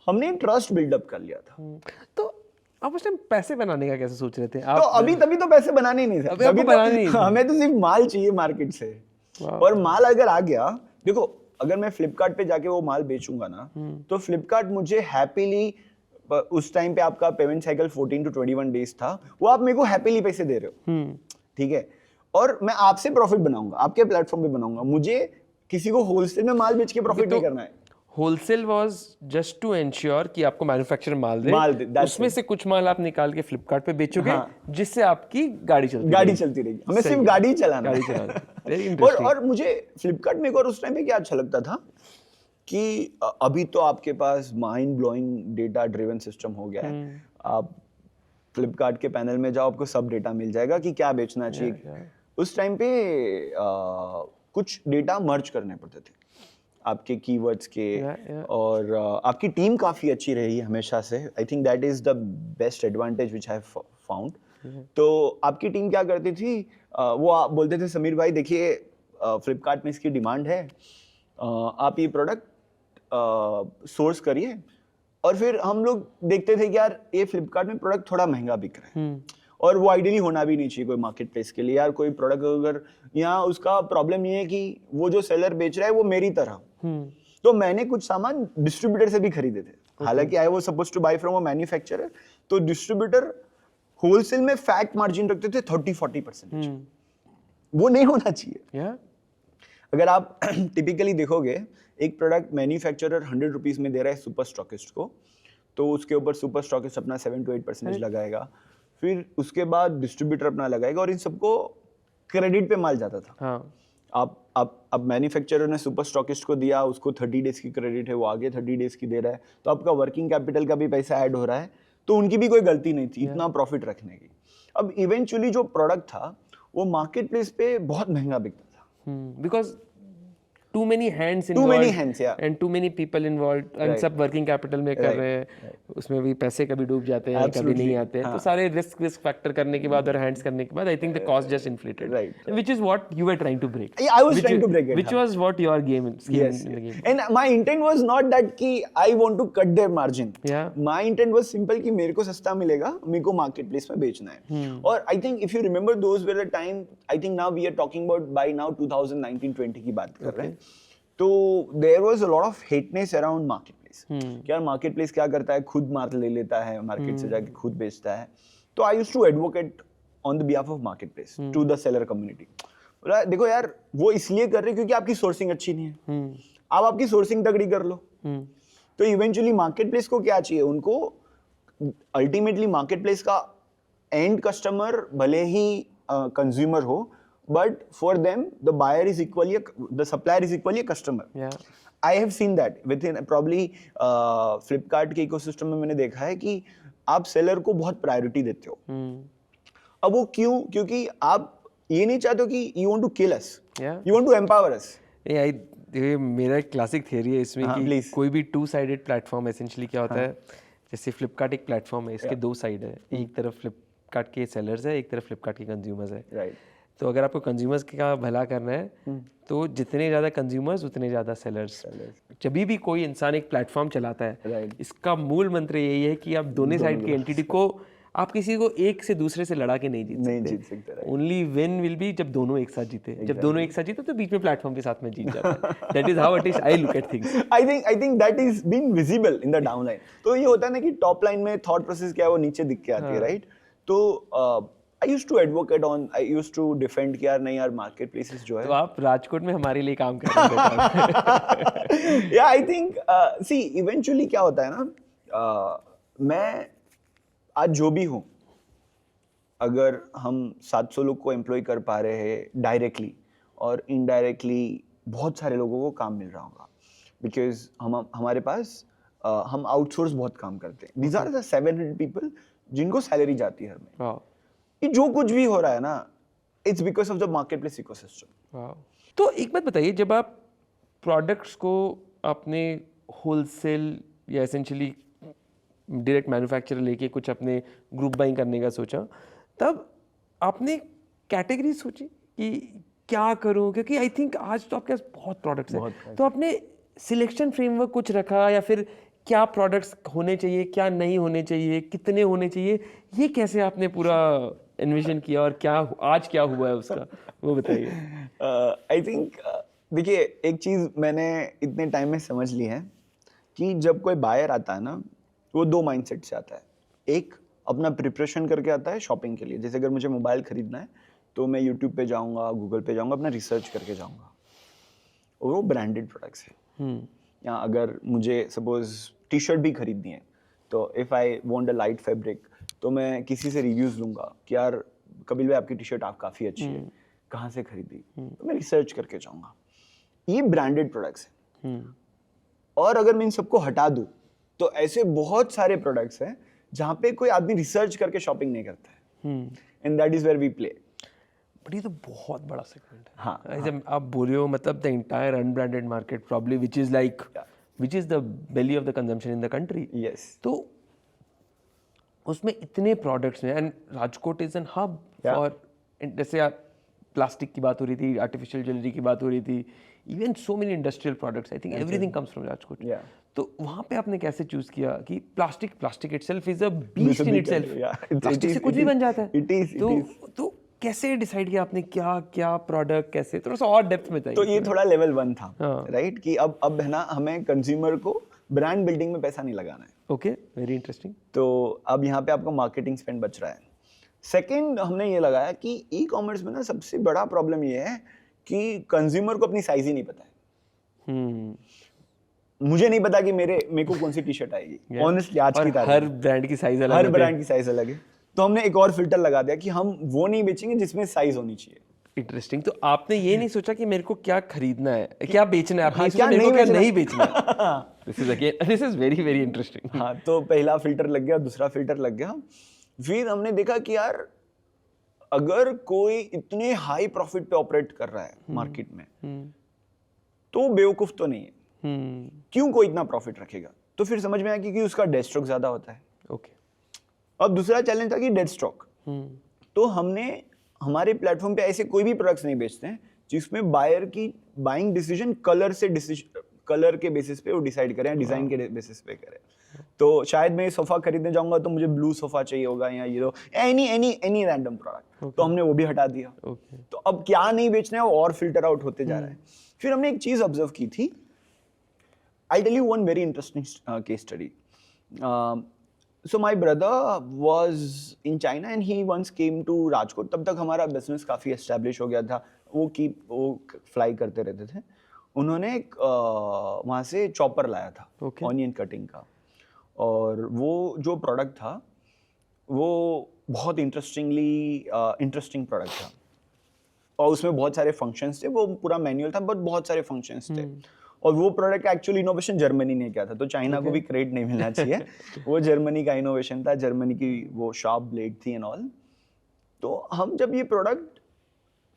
हमने ट्रस्ट बिल्डअप कर लिया था। तो आप उस टाइम पैसे बनाने का कैसे सोच रहे थे? तो तभी तो पैसे बनाने ही नहीं थे, हमें तो सिर्फ माल चाहिए मार्केट से, और माल अगर आ गया, देखो अगर मैं फ्लिपकार्ट पे जाके वो माल बेचूंगा ना, तो फ्लिपकार्ट मुझे हैप्पीली, उस टाइम पे आपका पेमेंट साइकिल 14 to 21 डेज था, वो आप मेरे को हैप्पीली पैसे दे रहे हो, ठीक है, और मैं आपसे प्रॉफिट बनाऊंगा, आपके प्लेटफॉर्म पे बनाऊंगा, मुझे किसी को होलसेल में माल बेच के प्रॉफिट नहीं करना है। Wholesale was just to ensure कि आपको मैन्युफैक्चरर माल दे, उसमें से कुछ माल आप निकाल के फ्लिपकार्ट पे बेचोगे, जिससे आपकी गाड़ी चलती रहेगी। हमें सिर्फ गाड़ी चलाना है। और मुझे फ्लिपकार्ट में एक और उस टाइम पे क्या अच्छा लगता था कि अभी तो आपके पास mind blowing data driven system हो गया है, आप फ्लिपकार्ट के पैनल में जाओ, आपको सब डेटा मिल जाएगा कि क्या बेचना चाहिए। उस टाइम पे कुछ डेटा मर्ज करने पड़ते थे आपके कीवर्ड्स के, और आपकी टीम काफ़ी अच्छी रही हमेशा से। आई think that is the best advantage which I have found. तो आपकी टीम क्या करती थी, वो आप बोलते थे समीर भाई देखिए फ्लिपकार्ट में इसकी डिमांड है, आप ये प्रोडक्ट सोर्स करिए, और फिर हम लोग देखते थे कि यार ये फ्लिपकार्ट में प्रोडक्ट थोड़ा महंगा बिक रहा है, और वो आइडियली होना भी नहीं चाहिए कोई मार्केट प्लेस के लिए। यार कोई प्रोडक्ट अगर यहाँ उसका प्रॉब्लम ये है कि वो जो सेलर बेच रहा है वो मेरी तरह, तो मैंने कुछ सामान डिस्ट्रीब्यूटर से भी खरीदे थे। हालांकि I was suppose to buy from a manufacturer, तो डिस्ट्रीब्यूटर होलसेल में फैट मार्जिन रखते थे 30-40%। वो नहीं होना चाहिए। अगर आप टिपिकली देखोगे एक प्रोडक्ट मैन्युफैक्चरर 100 रुपीज में दे रहा है सुपर स्टॉकिस्ट को, तो उसके ऊपर सुपर स्टॉकिस्ट अपना 7 to 8% लगाएगा, फिर उसके बाद डिस्ट्रीब्यूटर अपना लगाएगा, और इन सबको क्रेडिट पे माल जाता था। अब मैन्युफैक्चरर ने सुपर स्टॉकिस्ट को दिया, उसको 30 डेज की क्रेडिट है, वो आगे 30 डेज की दे रहा है, तो आपका वर्किंग कैपिटल का भी पैसा ऐड हो रहा है, तो उनकी भी कोई गलती नहीं थी इतना प्रॉफिट रखने की। अब इवेंचुअली जो प्रोडक्ट था वो मार्केट प्लेस पे बहुत महंगा बिकता था, because too many hands Too many involved hands, yeah. and too many people involved and Right. सब वर्किंग कैपिटल में कर Right. रहे हैं, उसमें भी पैसे कभी डूब जाते हैं, कभी Absolutely. नहीं आते हैं, तो सारे रिस्क फैक्टर करने के बाद और हैंड्स करने के बाद I think the cost just inflated, Right. which is what you were trying to break. Yeah, I was trying to break it, which हाँ. was what your game scheme Yes, in the game. and my intent was not that कि I want to cut their margin. Yeah. My intent was simple कि मेरे को सस्ता मिलेगा, मेरे को मार्केट प्लेस में बेचना है। और I think if you remember those were the time, I think now we are talking about by now 2019-20 की बात कर रहे हैं, तो there was a lot of hateness around marketplace कि यार marketplace क्या करता है, खुद माल ले लेता है मार्केट से जाके खुद बेचता है। तो I used to advocate on the behalf of marketplace to the seller community। बोला देखो यार वो इसलिए कर रहे हैं क्योंकि आपकी सोर्सिंग अच्छी नहीं है, आप आपकी सोर्सिंग तगड़ी कर लो। तो इवेंचुअली मार्केटप्लेस को क्या चाहिए, उनको अल्टीमेटली मार्केटप्लेस का एंड कस्टमर भले ही कंज्यूमर हो, but for them the buyer is equally the supplier is equally a customer. Yeah. I have seen that within probably Flipkart के इकोसिस्टम में मैंने देखा है कि आप सेलर को बहुत प्रायोरिटी देते हो। अब वो क्यों? क्योंकि आप ये नहीं चाहते हो कि you want to kill us, you want to empower us. ये मेरा एक क्लासिक थियरी है इसमें कि please. कोई भी टू साइडेड प्लेटफॉर्म एसेंशियली क्या होता है, जैसे फ्लिपकार्ट एक प्लेटफॉर्म है, इसके दो साइड है, एक तरफ फ्लिपकार्ट के सेलर्स है, एक तरफ फ्लिपकार्ट के कंज्यूमर्स है। Right. तो अगर आपको कंज्यूमर्स का भला करना है तो जितने ज़्यादा कंज्यूमर्स उतने ज़्यादा सेलर्स। जब भी कोई इंसान एक प्लेटफॉर्म चलाता है, Right. इसका मूल मंत्र यही है कि आप दोनों साइड की एंटिटी को, आप किसी को एक से दूसरे से लड़ा के नहीं जीत सकते। ओनली विन विल बी जब दोनों एक साथ जीते। जब दोनों एक साथ जीते तो बीच में प्लेटफॉर्म के साथ में जीत जाता है। That is how it is I look at things. I think that is being visible in the downline. तो ये होता है ना कि टॉप लाइन में थॉट प्रोसेस क्या है वो नीचे दिख के आती है, राइट? तो I used to advocate on, I used to defend कि यार नहीं यार मार्केट प्लेसेस जो है। तो आप राजकोट में हमारे लिए काम कर रहे हैं। Yeah, I think see eventually क्या होता है ना, मैं आज जो भी हूँ, अगर हम 700 लोग को एम्प्लॉय कर पा रहे हैं डायरेक्टली और इनडायरेक्टली बहुत सारे लोगों को काम मिल रहा होगा, बिकॉज हमारे पास हम आउटसोर्स बहुत काम करते हैं। दीज आर द 700 पीपल जिनको सैलरी जाती है हर महीने। ये जो कुछ भी हो रहा है ना, it's because of the marketplace ecosystem. तो एक बात बताइए, जब आप प्रोडक्ट्स को अपने होलसेल या एसेंशियली डायरेक्ट मैन्युफैक्चरर लेके कुछ अपने ग्रुप बाइंग करने का सोचा, तब आपने कैटेगरी सोची कि क्या करूं? क्योंकि आई थिंक आज तो आपके पास बहुत प्रोडक्ट्स हैं, तो आपने सिलेक्शन फ्रेमवर्क कुछ रखा, या फिर क्या प्रोडक्ट्स होने चाहिए, क्या नहीं होने चाहिए, कितने होने चाहिए, ये कैसे आपने पूरा एनविजन किया और क्या आज क्या हुआ है उसका, वो बताइए। आई थिंक देखिए, एक चीज़ मैंने इतने टाइम में समझ ली है कि जब कोई बायर आता है ना, वो दो माइंडसेट से आता है। एक अपना प्रिपरेशन करके आता है शॉपिंग के लिए, जैसे अगर मुझे मोबाइल खरीदना है तो मैं यूट्यूब पे जाऊँगा, गूगल पे जाऊँगा, अपना रिसर्च करके जाऊँगा, और वो ब्रांडेड प्रोडक्ट्स है। या अगर मुझे सपोज टी शर्ट भी खरीदनी है, तो if I want a light fabric, तो मैं किसी से रिव्यूज़ लूँगा कि यार कपिल भाई आपकी टी शर्ट आप काफ़ी अच्छी है, कहाँ से खरीदी, तो मैं रिसर्च करके जाऊँगा। ये ब्रांडेड प्रोडक्ट्स हैं। और अगर मैं इन सबको हटा दूँ तो ऐसे बहुत सारे प्रोडक्ट्स हैं जहाँ पे कोई आदमी रिसर्च करके शॉपिंग नहीं करता है, and that is where we play. But ये तो बहुत बड़ा सेगमेंट है। हाँ, जब आप बोल रहे हो, मतलब the entire unbranded market probably which is like which is the belly of the consumption in the country. Yes. तो उसमें इतने प्रोडक्ट्स हैं, and Rajkot is an hub for, जैसे आप प्लास्टिक की बात हो रही थी, आर्टिफिशियल ज्वेलरी की बात हो रही थी, even so many industrial products, I think everything comes from Rajkot. Yeah. तो वहाँ पे आपने कैसे चूज किया कि plastic itself is a beast in itself, plastic से कुछ भी बन जाता है, तो कैसे डिसाइड किया आपने, क्या प्रोडक्ट, कैसे, थोड़ा सा और डेप्थ में बताइए। तो ये थोड़ा लेवल 1 था, हाँ। राइट, कि अब है ना, हमें कंज्यूमर को ब्रांड बिल्डिंग में पैसा नहीं लगाना है। Okay, very interesting. तो अब यहाँ पे आपको मार्केटिंग स्पेंड बच रहा है। सेकंड, हमने ये लगाया कि ई कॉमर्स में ना सबसे बड़ा प्रॉब्लम ये है कि कंज्यूमर को अपनी साइज ही नहीं पता है। मुझे नहीं पता कि मेरे को कौन सी टी शर्ट आएगी, ऑनेस्टली आज की तारीख हर ब्रांड की साइज अलग, हर ब्रांड की साइज अलग है। तो हमने एक और फिल्टर लगा दिया कि हम वो नहीं बेचेंगे जिसमें साइज होनी चाहिए। इंटरेस्टिंग। तो आपने ये नहीं सोचा कि मेरे को क्या खरीदना है, क्या बेचना है, आपने हाँ, सोचा क्या मेरे को क्या नहीं बेचना बेचना। This is very very interesting. हाँ, तो पहला फिल्टर लग गया, दूसरा फिल्टर लग गया। फिर हमने देखा कि यार अगर कोई इतने हाई प्रॉफिट पे ऑपरेट कर रहा है मार्केट में, तो बेवकूफ तो नहीं है। क्यों कोई इतना प्रॉफिट रखेगा? तो फिर समझ में आया कि उसका डेड स्टॉक ज्यादा होता है। ओके। अब दूसरा चैलेंज था कि डेड स्टॉक। तो हमने हमारे प्लेटफॉर्म पे ऐसे कोई भी प्रोडक्ट्स नहीं बेचते हैं जिसमें बायर की बाइंग डिसीजन कलर के बेसिस पे वो डिसाइड करें, डिजाइन के बेसिस पे करें। तो शायद मैं सोफा खरीदने जाऊंगा तो मुझे ब्लू सोफा चाहिए होगा, या ये एनी रैंडम प्रोडक्ट, तो हमने वो भी हटा दिया। तो अब क्या नहीं बेचना है वो और फिल्टर आउट होते जा रहा है। फिर हमने एक चीज ऑब्जर्व की थी। I tell you one very interesting case study. So my brother was in China and he once came to Rajkot. तब तक हमारा बिजनेस काफ़ी एस्टेब्लिश हो गया था। वो फ्लाई करते रहते थे। उन्होंने एक वहाँ से चॉपर लाया था, ऑनियन कटिंग का, और वो जो प्रोडक्ट था वो बहुत इंटरेस्टिंग प्रोडक्ट था, और उसमें बहुत सारे फंक्शंस थे। वो पूरा मैनुअल था, बट बहुत सारे फंक्शंस थे। और वो प्रोडक्ट एक्चुअली इनोवेशन जर्मनी ने किया था, तो चाइना को भी क्रेडिट नहीं मिलना चाहिए। वो जर्मनी का इनोवेशन था, जर्मनी की वो शार्प ब्लेड थी एंड ऑल। तो हम जब ये प्रोडक्ट,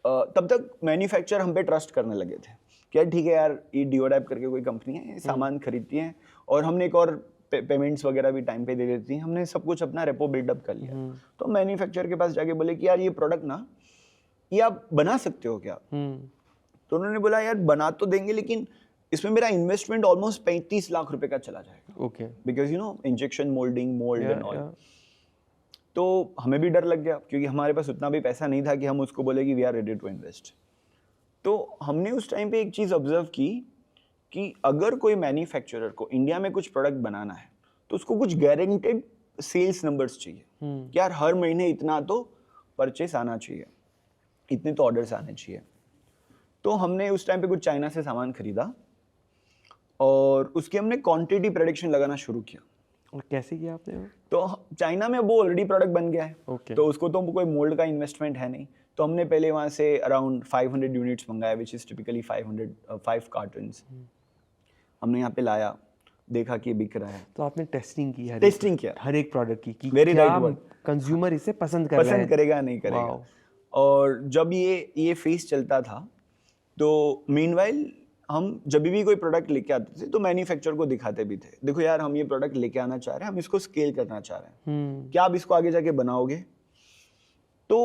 तब तक मैन्युफैक्चरर हम पे ट्रस्ट करने लगे थे कि यार ठीक है यार, ये डिओडैप करके कोई कंपनी है, ये सामान खरीदती है, और हमने एक और पेमेंट्स वगैरह भी टाइम पे दे देती हैं। हमने सब कुछ अपना रेपो बिल्डअप कर लिया। तो मैन्युफैक्चरर के पास जाके बोले कि यार ये प्रोडक्ट ना, ये आप बना सकते हो क्या? तो उन्होंने बोला यार बना तो देंगे, लेकिन इसमें मेरा इन्वेस्टमेंट ऑलमोस्ट 35 लाख रुपए का चला जाएगा। Okay. Because you no injection moulding, mould and all. तो हमें भी डर लग गया, क्योंकि हमारे पास उतना भी पैसा नहीं था कि हम उसको बोले कि we are ready to invest. तो हमने उस टाइम पे एक चीज़ ऑब्जर्व की कि अगर कोई मैन्युफैक्चरर को इंडिया में कुछ प्रोडक्ट बनाना है तो उसको कुछ गारंटेड सेल्स नंबर्स चाहिए कि यार हर महीने इतना तो परचेस आना चाहिए, इतने तो ऑर्डर्स आने चाहिए। तो हमने उस टाइम पे कुछ चाइना से सामान खरीदा और उसकी हमने क्वांटिटी प्रेडिक्शन लगाना शुरू किया। और कैसे किया आपने? तो चाइना में वो ऑलरेडी प्रोडक्ट बन गया है, Okay. तो उसको तो कोई मोल्ड का इन्वेस्टमेंट है नहीं। तो हमने पहले वहाँ से अराउंड 500 यूनिट्स मंगाया, विच इज़ टिपिकली 5 कार्टन्स। हमने यहाँ पे लाया, देखा कि बिक रहा है। तो आपने टेस्टिंग की, हर एक प्रोडक्ट की कि Very क्या right word. कंज्यूमर इसे पसंद करेगा नहीं करेगा। और जब ये फेस चलता था, तो मीनवाइल हम जब भी कोई प्रोडक्ट लेके आते थे तो मैन्युफैक्चरर को दिखाते भी थे, देखो यार हम ये प्रोडक्ट लेके आना चाह रहे हैं, हम इसको स्केल करना चाह रहे हैं, क्या आप इसको आगे जाके बनाओगे? तो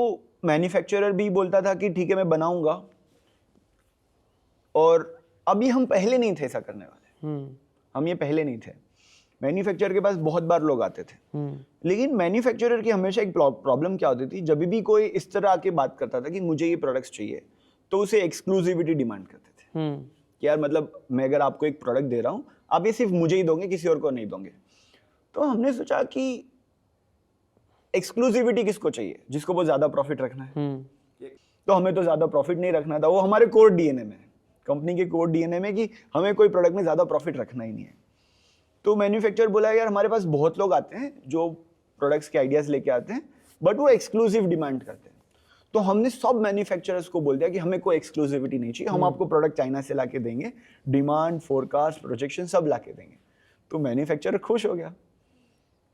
मैन्युफैक्चरर भी बोलता था कि ठीक है मैं बनाऊंगा। और अभी हम पहले नहीं थे ऐसा करने वाले, हम ये पहले नहीं थे। मैन्युफैक्चरर के पास बहुत बार लोग आते थे, लेकिन मैन्युफैक्चरर की हमेशा एक प्रॉब्लम क्या होती थी, जब भी कोई इस तरह आके बात करता था कि मुझे ये प्रोडक्ट्स चाहिए, तो उसे एक्सक्लूसिविटी डिमांड करते थे कि यार मतलब मैं अगर आपको एक प्रोडक्ट दे रहा हूँ, आप ये सिर्फ मुझे ही दोगे, किसी और को नहीं दोगे। तो हमने सोचा कि एक्सक्लूसिविटी किसको चाहिए, जिसको बहुत ज़्यादा प्रॉफिट रखना है। तो हमें तो ज़्यादा प्रॉफिट नहीं रखना था, वो हमारे कोर डीएनए में है, कंपनी के कोर डीएनए में, कि हमें कोई प्रोडक्ट में ज़्यादा प्रॉफिट रखना ही नहीं है। तो मैन्युफैक्चरर बोला यार हमारे पास बहुत लोग आते हैं जो प्रोडक्ट्स के आइडियाज़ लेके आते हैं, बट वो एक्सक्लूसिव डिमांड करते हैं। तो हमने सब मैन्युफैक्चरर्स को बोल दिया कि हमें कोई एक्सक्लूसिविटी नहीं चाहिए, हम आपको प्रोडक्ट चाइना से लाके देंगे, डिमांड, फोरकास्ट, प्रोजेक्शन सब लाके देंगे। तो मैन्युफैक्चरर खुश हो गया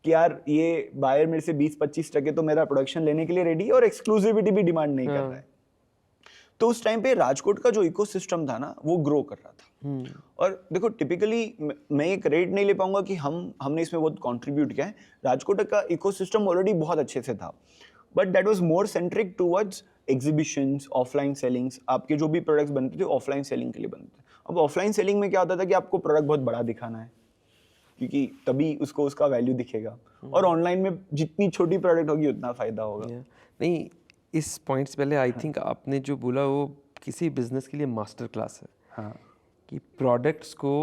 कि यार ये बायर मेरे से 20-25% तो मेरा प्रोडक्शन लेने के लिए रेडी है और एक्सक्लूसिविटी भी डिमांड नहीं कर रहा है। तो उस टाइम पे राजकोट का जो इकोसिस्टम था ना, वो ग्रो कर रहा था। और देखो टिपिकली मैं ये क्रेडिट नहीं ले पाऊंगा कि हमने इसमें बहुत कंट्रीब्यूट किया है, राजकोट का इकोसिस्टम ऑलरेडी बहुत अच्छे से था। But that was more centric towards exhibitions, offline ceilings. आपके जो भी प्रोडक्ट्स बनते थे ऑफलाइन सेलिंग के लिए बनते थे. अब ऑफलाइन सेलिंग में क्या होता था कि आपको प्रोडक्ट बहुत बड़ा दिखाना है क्योंकि तभी उसको उसका वैल्यू दिखेगा. और ऑनलाइन में जितनी छोटी प्रोडक्ट होगी उतना फायदा होगा. नहीं, इस पॉइंट से पहले आई थिंक आपने जो बोला वो किसी बिजनेस के लिए मास्टर क्लास है. हाँ, कि प्रोडक्ट्स को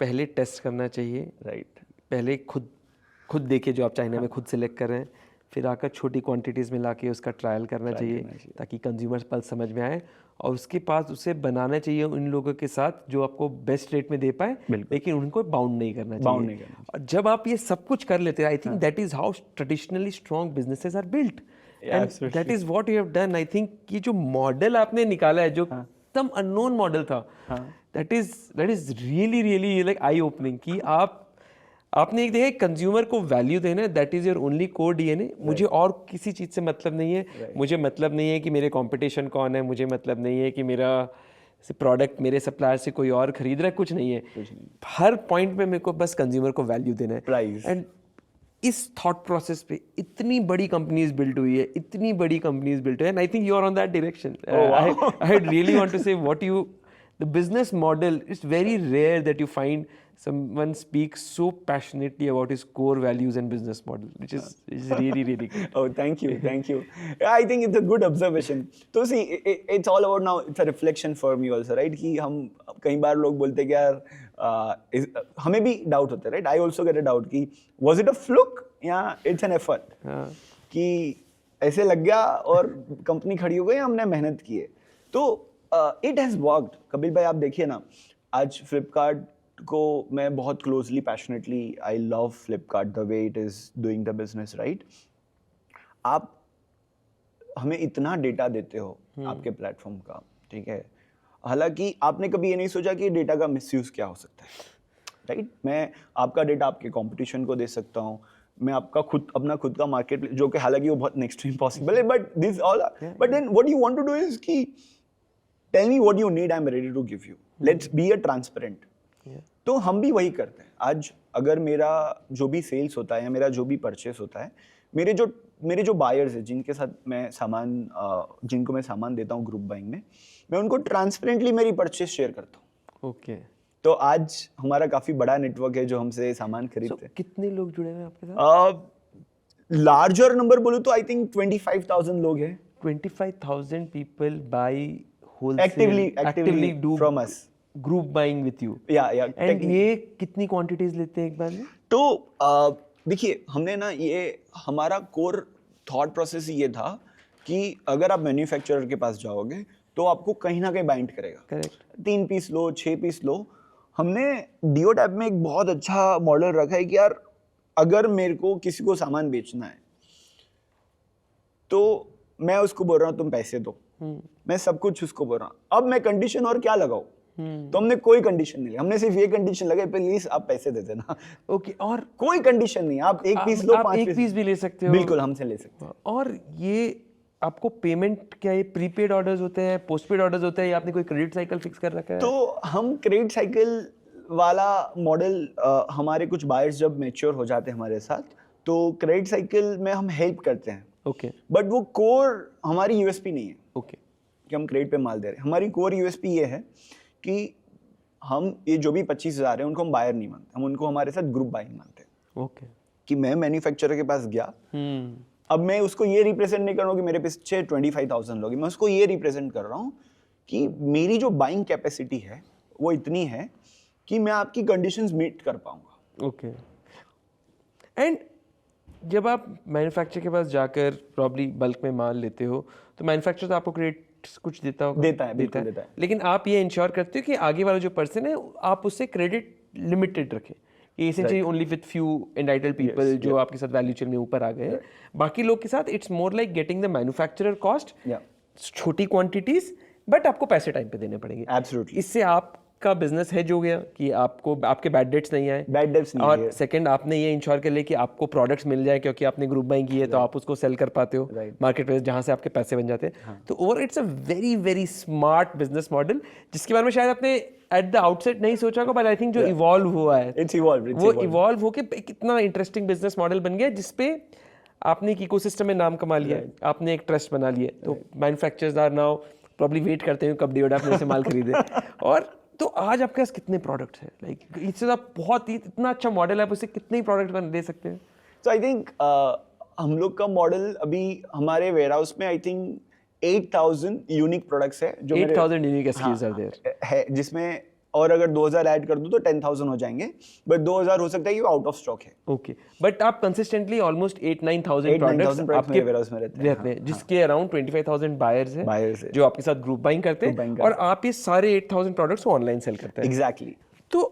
पहले टेस्ट करना चाहिए, राइट. पहले खुद देखे जो आप चाइना में खुद सेलेक्ट कर रहे हैं, फिर आकर छोटी क्वांटिटीज़ में लाके उसका ट्रायल करना चाहिए ताकि कंज्यूमर पल्स समझ में आए, और उसके पास उसे बनाना चाहिए उन लोगों के साथ जो आपको बेस्ट रेट में दे पाए, लेकिन उनको बाउंड नहीं करना चाहिए. और जब आप ये सब कुछ कर लेते हैं, I think that is how traditionally strong businesses are built, and that is what you have done. I think ये जो मॉडल आपने निकाला है जो एकदम अननोन मॉडल था, that is really really like eye opening कि आपने एक देखा कंज्यूमर को वैल्यू देना, that is your only core DNA. मुझे और किसी चीज़ से मतलब नहीं है. मुझे मतलब नहीं है कि मेरे कंपटीशन कौन है, मुझे मतलब नहीं है कि मेरा प्रोडक्ट मेरे सप्लायर से कोई और खरीद रहा है, कुछ नहीं है. हर पॉइंट पे मेरे को बस कंज्यूमर को वैल्यू देना है. एंड इस थॉट प्रोसेस पे इतनी बड़ी कंपनीज बिल्ड हुई है, इतनी बड़ी कंपनीज बिल्ड हुई है, and I think you are on that direction. I really want to say what you the business model, it's very rare that you find someone speaks so passionately about his core values and business model, which is really really good. Oh, thank you. Yeah, I think it's a good observation. So see, it's all about now, it's a reflection for me also, right? कि हम कई बार लोग बोलते हैं कि यार हमें भी डाउट होता है, right? I also get a doubt कि was it a fluke या it's an effort? कि ऐसे लग गया और कंपनी खड़ी हो गई, हमने मेहनत की है. तो इट हैज़ वर्कड. कपिल भाई आप देखिए ना, आज फ्लिपकार्ट को मैं बहुत closely passionately I love Flipkart the way it is doing the business, right. आप हमें इतना डेटा देते हो आपके प्लेटफॉर्म का, ठीक है. हालांकि आपने कभी ये नहीं सोचा कि डेटा का मिसयूज़ क्या हो सकता है, राइट. मैं आपका डेटा आपके कंपटीशन को दे सकता हूँ, मैं आपका अपना खुद का मार्केट, जो कि हालांकि वो बहुत नेक्स्ट टू इम्पॉसिबल है, but this all, but then what you want to do is कि tell me what you need, I am ready to give you, let's be a transparent. तो हम भी वही करते हैं. आज अगर मेरा जो भी सेल्स होता है या मेरा जो भी परचेस होता है, मेरे जो बायर्स हैं जिनके साथ मैं जिनको मैं सामान देता हूँ ग्रुप बाइंग में, मैं उनको ट्रांसपेरेंटली मेरी परचेस शेयर करता हूँ. ओके. तो आज हमारा काफ़ी बड़ा नेटवर्क है जो हमसे सामान खरीदते हैं. कितने लोग जुड़े हुए हैं आपके साथ? लार्जर नंबर बोलूँ तो आई थिंक 25,000 लोग हैं. 25,000 people buy actively do from us, group buying with you. Yeah. And ये कितनी quantities लेते हैं एक बार में? तो देखिए, हमने ना ये हमारा कोर थॉट प्रोसेस ये था कि अगर आप मैन्युफैक्चरर के पास जाओगे तो आपको कहीं ना कहीं बाइंड करेगा. करेक्ट. 3 पीस लो, 6 पीस लो. हमने डिओ टैब में एक बहुत अच्छा मॉडल रखा है कि यार अगर मेरे को किसी को सामान बेचना है तो मैं उसको बोल रहा हूँ तुम पैसे दो, मैं सब कुछ उसको बोल रहा हूँ. अब मैं कंडीशन और क्या लगाऊं? तो हमने कोई कंडीशन नहीं ली, हमने सिर्फ ये कंडीशन लगाई, प्लीज आप पैसे दे देना. ओके. और कोई कंडीशन नहीं, आप एक पीस लो, 5 पीस भी ले सकते हो. बिल्कुल हमसे ले सकते हो. और ये आपको पेमेंट क्या ये प्रीपेड ऑर्डर्स होते हैं, पोस्टपेड ऑर्डर्स होते हैं, या आपने कोई क्रेडिट साइकिल फिक्स कर रखा है? तो हम क्रेडिट साइकिल वाला मॉडल, हमारे कुछ बायर्स जब मैच्योर हो जाते हैं हमारे साथ, तो क्रेडिट साइकिल में हम हेल्प करते हैं. ओके. बट वो कोर हमारी यूएसपी नहीं है. ओके. कि हम क्रेडिट पे माल दे रहे हैं. हमारी कोर यूएसपी ये है कि हम ये जो भी 25,000 है उनको हम बायर नहीं मानते, हम उनको हमारे साथ ग्रुप बाइंग मानते हैं. ओके. कि मैं मैन्युफैक्चरर के पास गया, अब मैं उसको ये रिप्रेजेंट नहीं कर रहा हूँ कि मेरे पीछे 25,000 लोग हैं, मैं उसको ये रिप्रेजेंट कर रहा हूँ कि मेरी जो बाइंग कैपेसिटी है वो इतनी है कि मैं आपकी कंडीशंस मीट कर पाऊंगा. ओके. एंड जब आप मैन्युफैक्चरर के पास जाकर प्रॉब्ली बल्क में माल लेते हो तो मैन्युफैक्चरर तो आपको क्रेडिट कुछ देता होगा? देता है. लेकिन आप ये इंश्योर करते हो कि आगे वाला जो पर्सन है आप उससे क्रेडिट लिमिटेड रखें, कि essentially only with few entitled people जो आपके साथ वैल्यू चेन में ऊपर आ गए हैं. बाकी लोग के साथ it's more like getting the manufacturer cost, छोटी क्वांटिटीज, बट आपको पैसे टाइम पे देने पड़ेंगे. एब्सोल्युटली. इससे आपका बिजनेस हेज हो गया कि आपको आपके बैड डेट्स नहीं आए. और सेकंड आपने ये इंश्योर कर लिया कि आपको प्रोडक्ट्स मिल जाए क्योंकि आपने ग्रुप बाइंग की है, तो आप उसको सेल कर पाते हो मार्केट प्लेस जहाँ से आपके पैसे बन जाते हैं. तो over it's a very very smart business model जिसके बारे में शायद आपने एट द आउटसेट नहीं सोचा होगा, बट आई थिंक जो इवॉल्व हुआ है वो इवॉल्व होके एक इतना इंटरेस्टिंग बिजनेस मॉडल बन गया जिसपे आपने एक इकोसिस्टम में नाम कमा लिया है, आपने एक ट्रस्ट बना लिया है, तो manufacturers are now probably wait करते हैं कब डियोड आपने से माल खरीदे। और तो आज आपके पास कितने प्रोडक्ट्स हैं? लाइक इससे आप बहुत ही इतना अच्छा मॉडल है, आप उससे कितने ही प्रोडक्ट बन दे सकते हैं? सो आई थिंक हम लोग का मॉडल अभी हमारे वेयरहाउस में आई थिंक 8000 यूनिक प्रोडक्ट्स है जो 8000 यूनिक एसक्यूज आर देयर है, जिसमें और अगर 2000 ऐड कर दूं तो 10000 हो जाएंगे, बट 2000 हो सकता है कि वो आउट ऑफ स्टॉक है। ओके, बट आप कंसिस्टेंटली ऑलमोस्ट 8-9,000 8-9,000 प्रोडक्ट्स products आपके मेरे warehouse में रहते हैं, जिसके अराउंड 25,000 बायर्स हैं Buyers हैं। जो आपके साथ ग्रुप बाइंग करते Group buying हैं, करते और आप ये सारे 8,000 प्रोडक्ट्स को ऑनलाइन सेल करते हैं। एग्जैक्टली। तो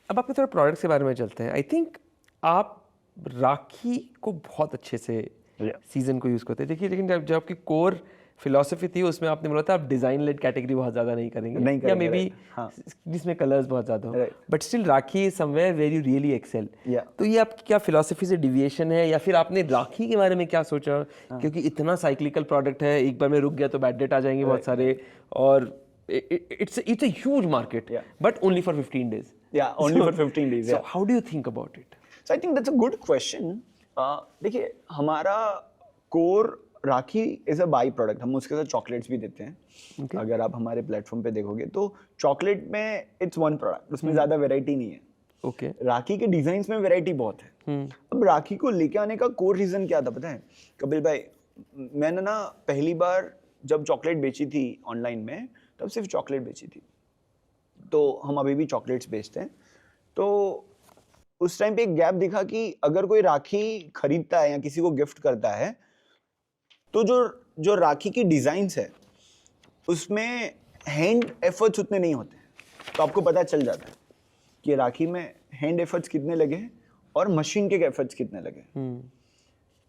अब आपके थोड़ा प्रोडक्ट्स के बारे में चलते हैं। आई थिंक आप राखी को बहुत अच्छे से सीजन को यूज़ करते हैं। देखिए, लेकिन जब आपकी कोर फिलॉसफी थी उसमें आपने बोला था आप डिज़ाइन लेड कैटेगरी बहुत ज़्यादा नहीं करेंगे, या मे बी जिसमें कलर्स बहुत ज़्यादा हो, but still Rakhi is somewhere where you really excel. तो ये आपकी क्या फिलॉसफी से डिविएशन है, या फिर आपने राखी के बारे में क्या सोचा? क्योंकि इतना साइक्लिकल प्रोडक्ट है, एक बार में रुक गया तो बैड डेट आ जाएंगे बहुत सारे, और it's a huge market, but only for 15 days. Yeah, only for 15 days. So how do you think about it? So I think that's a good question. देखिए, हमारा core rakhi is a by product, हम उसके साथ चॉकलेट्स भी देते हैं। अगर आप हमारे प्लेटफॉर्म पे देखोगे तो चॉकलेट में इट्स वन प्रोडक्ट, उसमें ज्यादा वैरायटी नहीं है। ओके, राखी के डिजाइन्स में वैरायटी बहुत है। अब राखी को लेके आने का कोर रीजन क्या था पता है कपिल भाई? मैंने ना पहली बार जब चॉकलेट बेची थी ऑनलाइन में, तब सिर्फ चॉकलेट बेची थी। तो हम अभी भी चॉकलेट्स बेचते हैं। तो उस टाइम पे एक गैप दिखा कि अगर कोई राखी खरीदता है या किसी को गिफ्ट करता है, तो जो राखी की डिजाइन्स है उसमें हैंड एफर्ट्स उतने नहीं होते। तो आपको पता चल जाता है कि राखी में हैंड एफर्ट्स कितने लगे और मशीन के एफर्ट्स कितने लगे।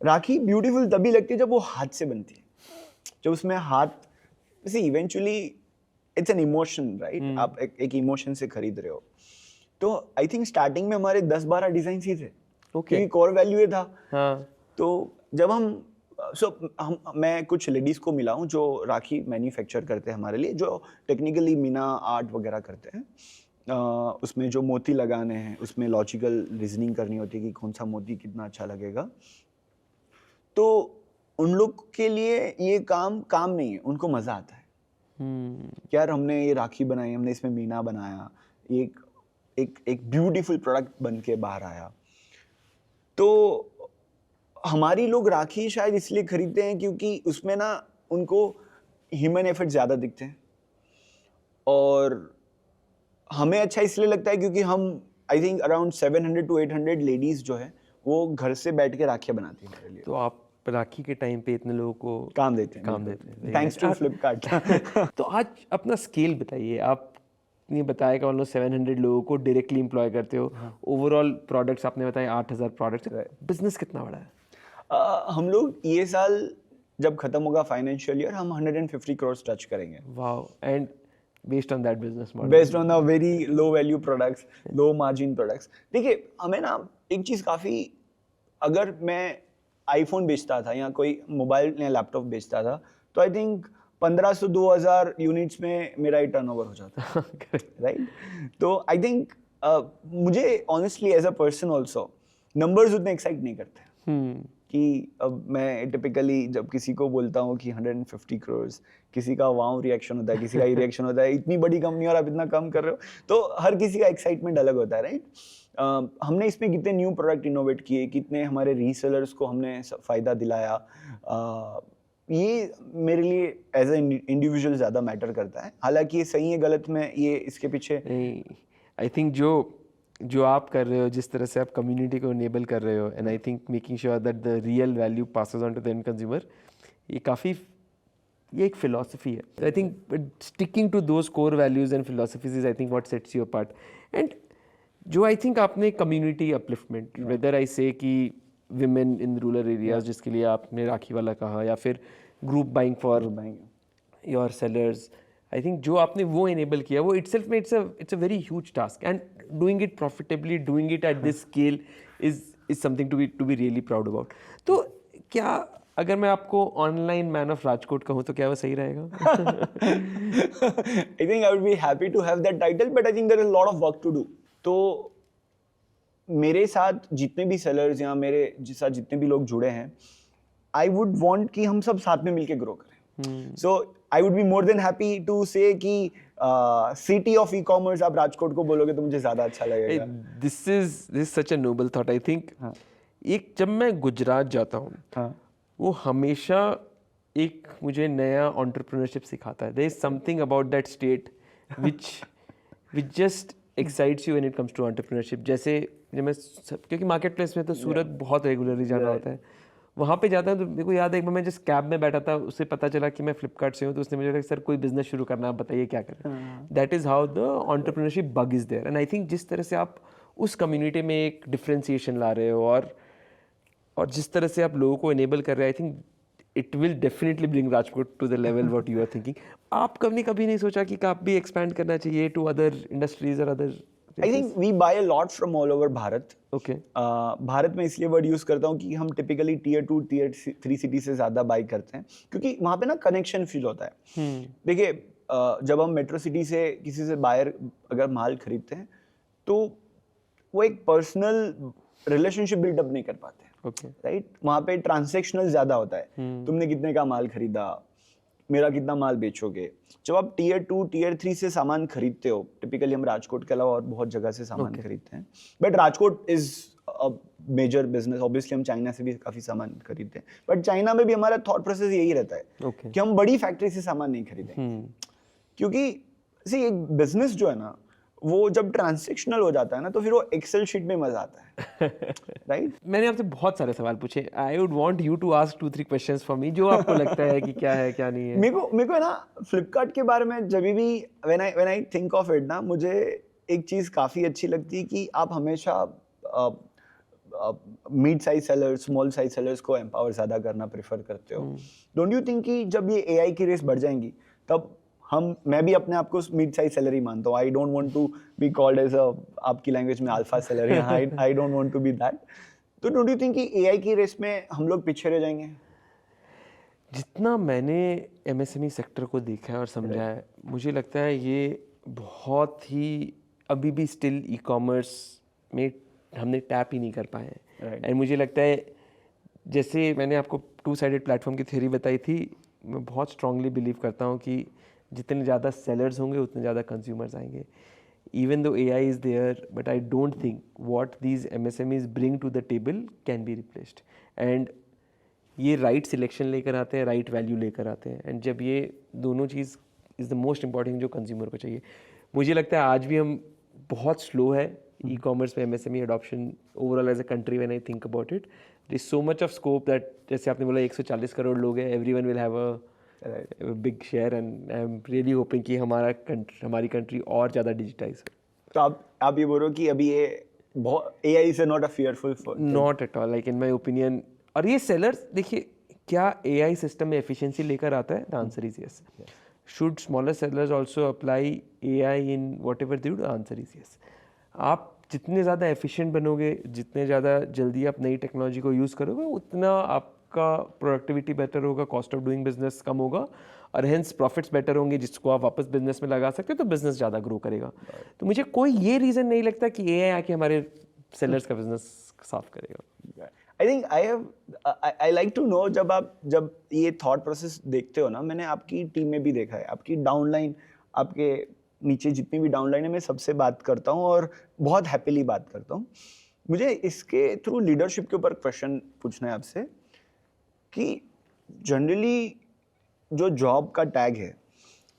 राखी ब्यूटीफुल तभी लगती है जब वो हाथ से बनती है, जब उसमें हाथ से eventually it's an emotion, right? आप एक इमोशन से खरीद रहे हो। तो आई थिंक स्टार्टिंग में हमारे 10-12 डिजाइन ही थे, क्योंकि कोर वैल्यू ये था। तो जब मैं कुछ लेडीज को मिला हूँ जो राखी मैन्युफैक्चर करते हैं हमारे लिए, जो टेक्निकली मीना आर्ट वगैरह करते हैं। उसमें जो मोती लगाने हैं उसमें लॉजिकल रीजनिंग करनी होती है कि कौन सा मोती कितना अच्छा लगेगा। तो उन लोग के लिए ये काम नहीं है, उनको मजा आता है। यार हमने ये राखी बनाई, हमने इसमें मीना बनाया, एक ब्यूटीफुल प्रोडक्ट बन के बाहर आया। तो हमारी लोग राखी शायद इसलिए खरीदते हैं क्योंकि उसमें ना उनको ह्यूमन एफर्ट ज़्यादा दिखते हैं, और हमें अच्छा इसलिए लगता है क्योंकि हम I think around 700 to 800 ladies जो है वो घर से बैठ के राखियाँ बनाती हैं हमारे लिए। तो आप राखी के टाइम पे इतने लोगों को काम देते हैं थैंक्स टू फ्लिपकार्ट। तो आज अपना स्केल बताइए। आपने बताया कि ऑलमोस्ट 700 लोगों को डायरेक्टली एम्प्लॉय करते हो। ओवरऑल प्रोडक्ट्स आपने बताया 8000 प्रोडक्ट्स। बिजनेस कितना बड़ा है? हम लोग ये साल जब खत्म होगा फाइनेंशियल ईयर, हम 150 करोड़ टच करेंगे। Wow, and based on that business model, based on the very low value products, low margin products. देखिए, हमें ना एक चीज़ काफ़ी, अगर मैं आईफोन बेचता था या कोई मोबाइल या लैपटॉप बेचता था तो आई थिंक 1500-2000 यूनिट्स में मेरा ही टर्नओवर हो जाता, राइट? तो आई थिंक मुझे honestly as a person also numbers उतने एक्साइट नहीं करते। कि अब मैं टिपिकली जब किसी को बोलता हूँ कि 150 करोड़, किसी का वाव रिएक्शन होता है, किसी का ही रिएक्शन होता है, इतनी बड़ी कंपनी और आप इतना कम कर रहे हो, तो हर किसी का एक्साइटमेंट अलग होता है, राइट? हमने इसमें कितने न्यू प्रोडक्ट इनोवेट किए, कितने हमारे रीसेलर्स को हमने फ़ायदा दिलाया, ये मेरे लिए एज ए इंडिविजुअल ज़्यादा मैटर करता है। हालांकि ये सही है गलत में, ये इसके पीछे आई थिंक जो आप कर रहे हो, जिस तरह से आप कम्युनिटी को इनेबल कर रहे हो, and I think making sure that the real value passes on to the end consumer, ये एक फिलॉसफी है। I think sticking to those core values and philosophies is I think what sets you apart. And जो आई थिंक आपने community upliftment, whether I say कि विमेन इन रूरल एरियाज, जिसके लिए आपने राखी वाला कहा, या फिर group buying for your sellers, I think जो आपने वो इनेबल किया, वो इटसेल्फ में it's a very huge task, and doing it profitably, doing it at this scale is something to be really proud about. तो क्या अगर मैं आपको ऑनलाइन मैन ऑफ राजकोट कहूँ तो क्या वो सही रहेगा? I think I would be happy to have that title, but I think there is a lot of work to do. तो मेरे साथ जितने भी सेलर्स या मेरे साथ जितने भी लोग जुड़े हैं, आई वुड वांट कि हम सब साथ में मिलके ग्रो करें. So I would be more than happy to say कि सिटी ऑफ ई कॉमर्स आप राजकोट को बोलोगे तो मुझे ज्यादा अच्छा लगेगा. This is such a noble thought. I think एक जब मैं गुजरात जाता हूँ, हाँ. वो हमेशा एक मुझे नया एंटरप्रेन्योरशिप सिखाता है. There is something about that state which just excites you when it comes to entrepreneurship. जैसे जब मैं क्योंकि मार्केट प्लेस में तो सूरत बहुत रेगुलरली जाना होता है, वहाँ पे जाता हूँ तो मेरे को याद है एक बार मैं जिस कैब में बैठा था उससे पता चला कि मैं फ्लिपकार्ट से हूँ, तो उसने मुझे कहा सर कोई बिजनेस शुरू करना, आप बताइए क्या करें. That is how the entrepreneurship bug is there. And I think जिस तरह से आप उस कम्युनिटी में एक डिफ्रेंसिएशन ला रहे हो और जिस तरह से आप लोगों को इनेबल कर रहे हैं, I think it will definitely bring Rajkot to the level what you are thinking. आप कभी नहीं सोचा कि आप भी एक्सपैंड करना चाहिए टू अदर इंडस्ट्रीज और other? I think we buy a lot from all over Bharat. Okay. Bharat में इसलिए वर्ड यूज करता हूँ कि हम टिपिकली टियर 2 टियर 3 सिटी से ज्यादा बाय करते हैं क्योंकि वहाँ पे ना कनेक्शन फील होता है. देखिए जब हम मेट्रो सिटी से किसी से बायर अगर माल खरीदते हैं तो वो एक पर्सनल रिलेशनशिप बिल्डअप नहीं कर पाते. ओके. राइट. वहाँ पे ट्रांसैक्शनल ज्यादा होता है. तुमने कितने का माल खरीदा, मेरा कितना माल बेचोगे. जब आप टियर 2 टियर 3 से सामान खरीदते हो, टिपिकली हम राजकोट के अलावा और बहुत जगह से सामान खरीदते हैं, but Rajkot is a major business. Obviously हम चाइना से भी काफी सामान खरीदते हैं, बट चाइना में भी हमारा थॉट प्रोसेस यही रहता है कि हम बड़ी फैक्ट्री से सामान नहीं खरीदेंगे. क्योंकि एक बिजनेस जो है ना, वो जब ट्रांसैक्शनल हो जाता है ना, तो फिर वो एक्सेल शीट में मजा आता है. राइट. मैंने आपसे बहुत सारे सवाल पूछे. I would want you to ask 2-3 questions for me जो आपको लगता है कि क्या है क्या नहीं है. मेरे को है ना फ्लिपकार्ट के बारे में जब भी when I think of it ना, मुझे एक चीज काफी अच्छी लगती है कि आप हमेशा mid size sellers, small size sellers को एम्पावर ज्यादा करना प्रेफर करते हो. डोंट यू थिंक कि जब ये एआई की रेस बढ़ जाएंगी तब मैं भी अपने आप को मिड साइज सेलर ही मानता हूँ. I don't want to be called as a, आपकी लैंग्वेज में alpha seller. I don't want to be that. तो डोंट यू थिंक कि एआई की रेस में हम लोग पीछे रह जाएंगे? जितना मैंने एमएसएमई सेक्टर को देखा है और समझा है, मुझे लगता है ये बहुत ही अभी भी स्टिल ई कॉमर्स में हमने टैप ही नहीं कर पाए हैं. एंड मुझे लगता है जैसे मैंने आपको 2-साइडेड प्लेटफॉर्म की थ्योरी बताई थी, मैं बहुत स्ट्रांगली बिलीव करता हूँ कि जितने ज़्यादा सेलर्स होंगे उतने ज़्यादा कंज्यूमर्स आएंगे. Even though AI is there, but I don't think what these MSMEs bring to the table can be replaced. And ये राइट सिलेक्शन लेकर आते हैं, राइट वैल्यू लेकर आते हैं. एंड जब ये दोनों चीज़ इज़ द मोस्ट इंपॉर्टेंट जो कंज्यूमर को चाहिए. मुझे लगता है आज भी हम बहुत स्लो है ई कॉमर्स में MSME adoption overall as a country. When I think about it, there is so much of scope that, जैसे आपने बोला 140 करोड़ लोग हैं, everyone will have a big share. And I am really hoping कि हमारी कंट्री और ज़्यादा डिजिटाइज हो. तो आप ये बोल रहे हो कि अभी ये बहुत AI is not a fearful for? Not at all, like in my opinion. और ये सेलर्स देखिए, क्या AI सिस्टम में एफिशिएंसी लेकर आता है? The answer is yes. Should smaller sellers also apply AI in whatever they do? The answer is yes. आप जितने ज़्यादा एफिशिएंट बनोगे, जितने ज़्यादा जल्दी आप नई टेक्नोलॉजी को यूज़ करोगे, उतना आपका प्रोडक्टिविटी बेटर होगा, कॉस्ट ऑफ डूइंग बिजनेस कम होगा और हेंस प्रॉफिट्स बेटर होंगे, जिसको आप वापस बिजनेस में लगा सकते हो, तो बिजनेस ज़्यादा ग्रो करेगा. तो मुझे कोई ये रीज़न नहीं लगता कि AI आके हमारे सेलर्स का बिजनेस साफ करेगा. I think I like to know, जब ये थॉट प्रोसेस देखते हो ना, मैंने आपकी टीम में भी देखा है, आपकी डाउनलाइन, आपके नीचे जितनी भी डाउनलाइन है, मैं सबसे बात करता हूँ और बहुत हैप्पीली बात करता हूँ. मुझे इसके थ्रू लीडरशिप के ऊपर क्वेश्चन पूछना है आपसे कि जनरली जो जॉब का टैग है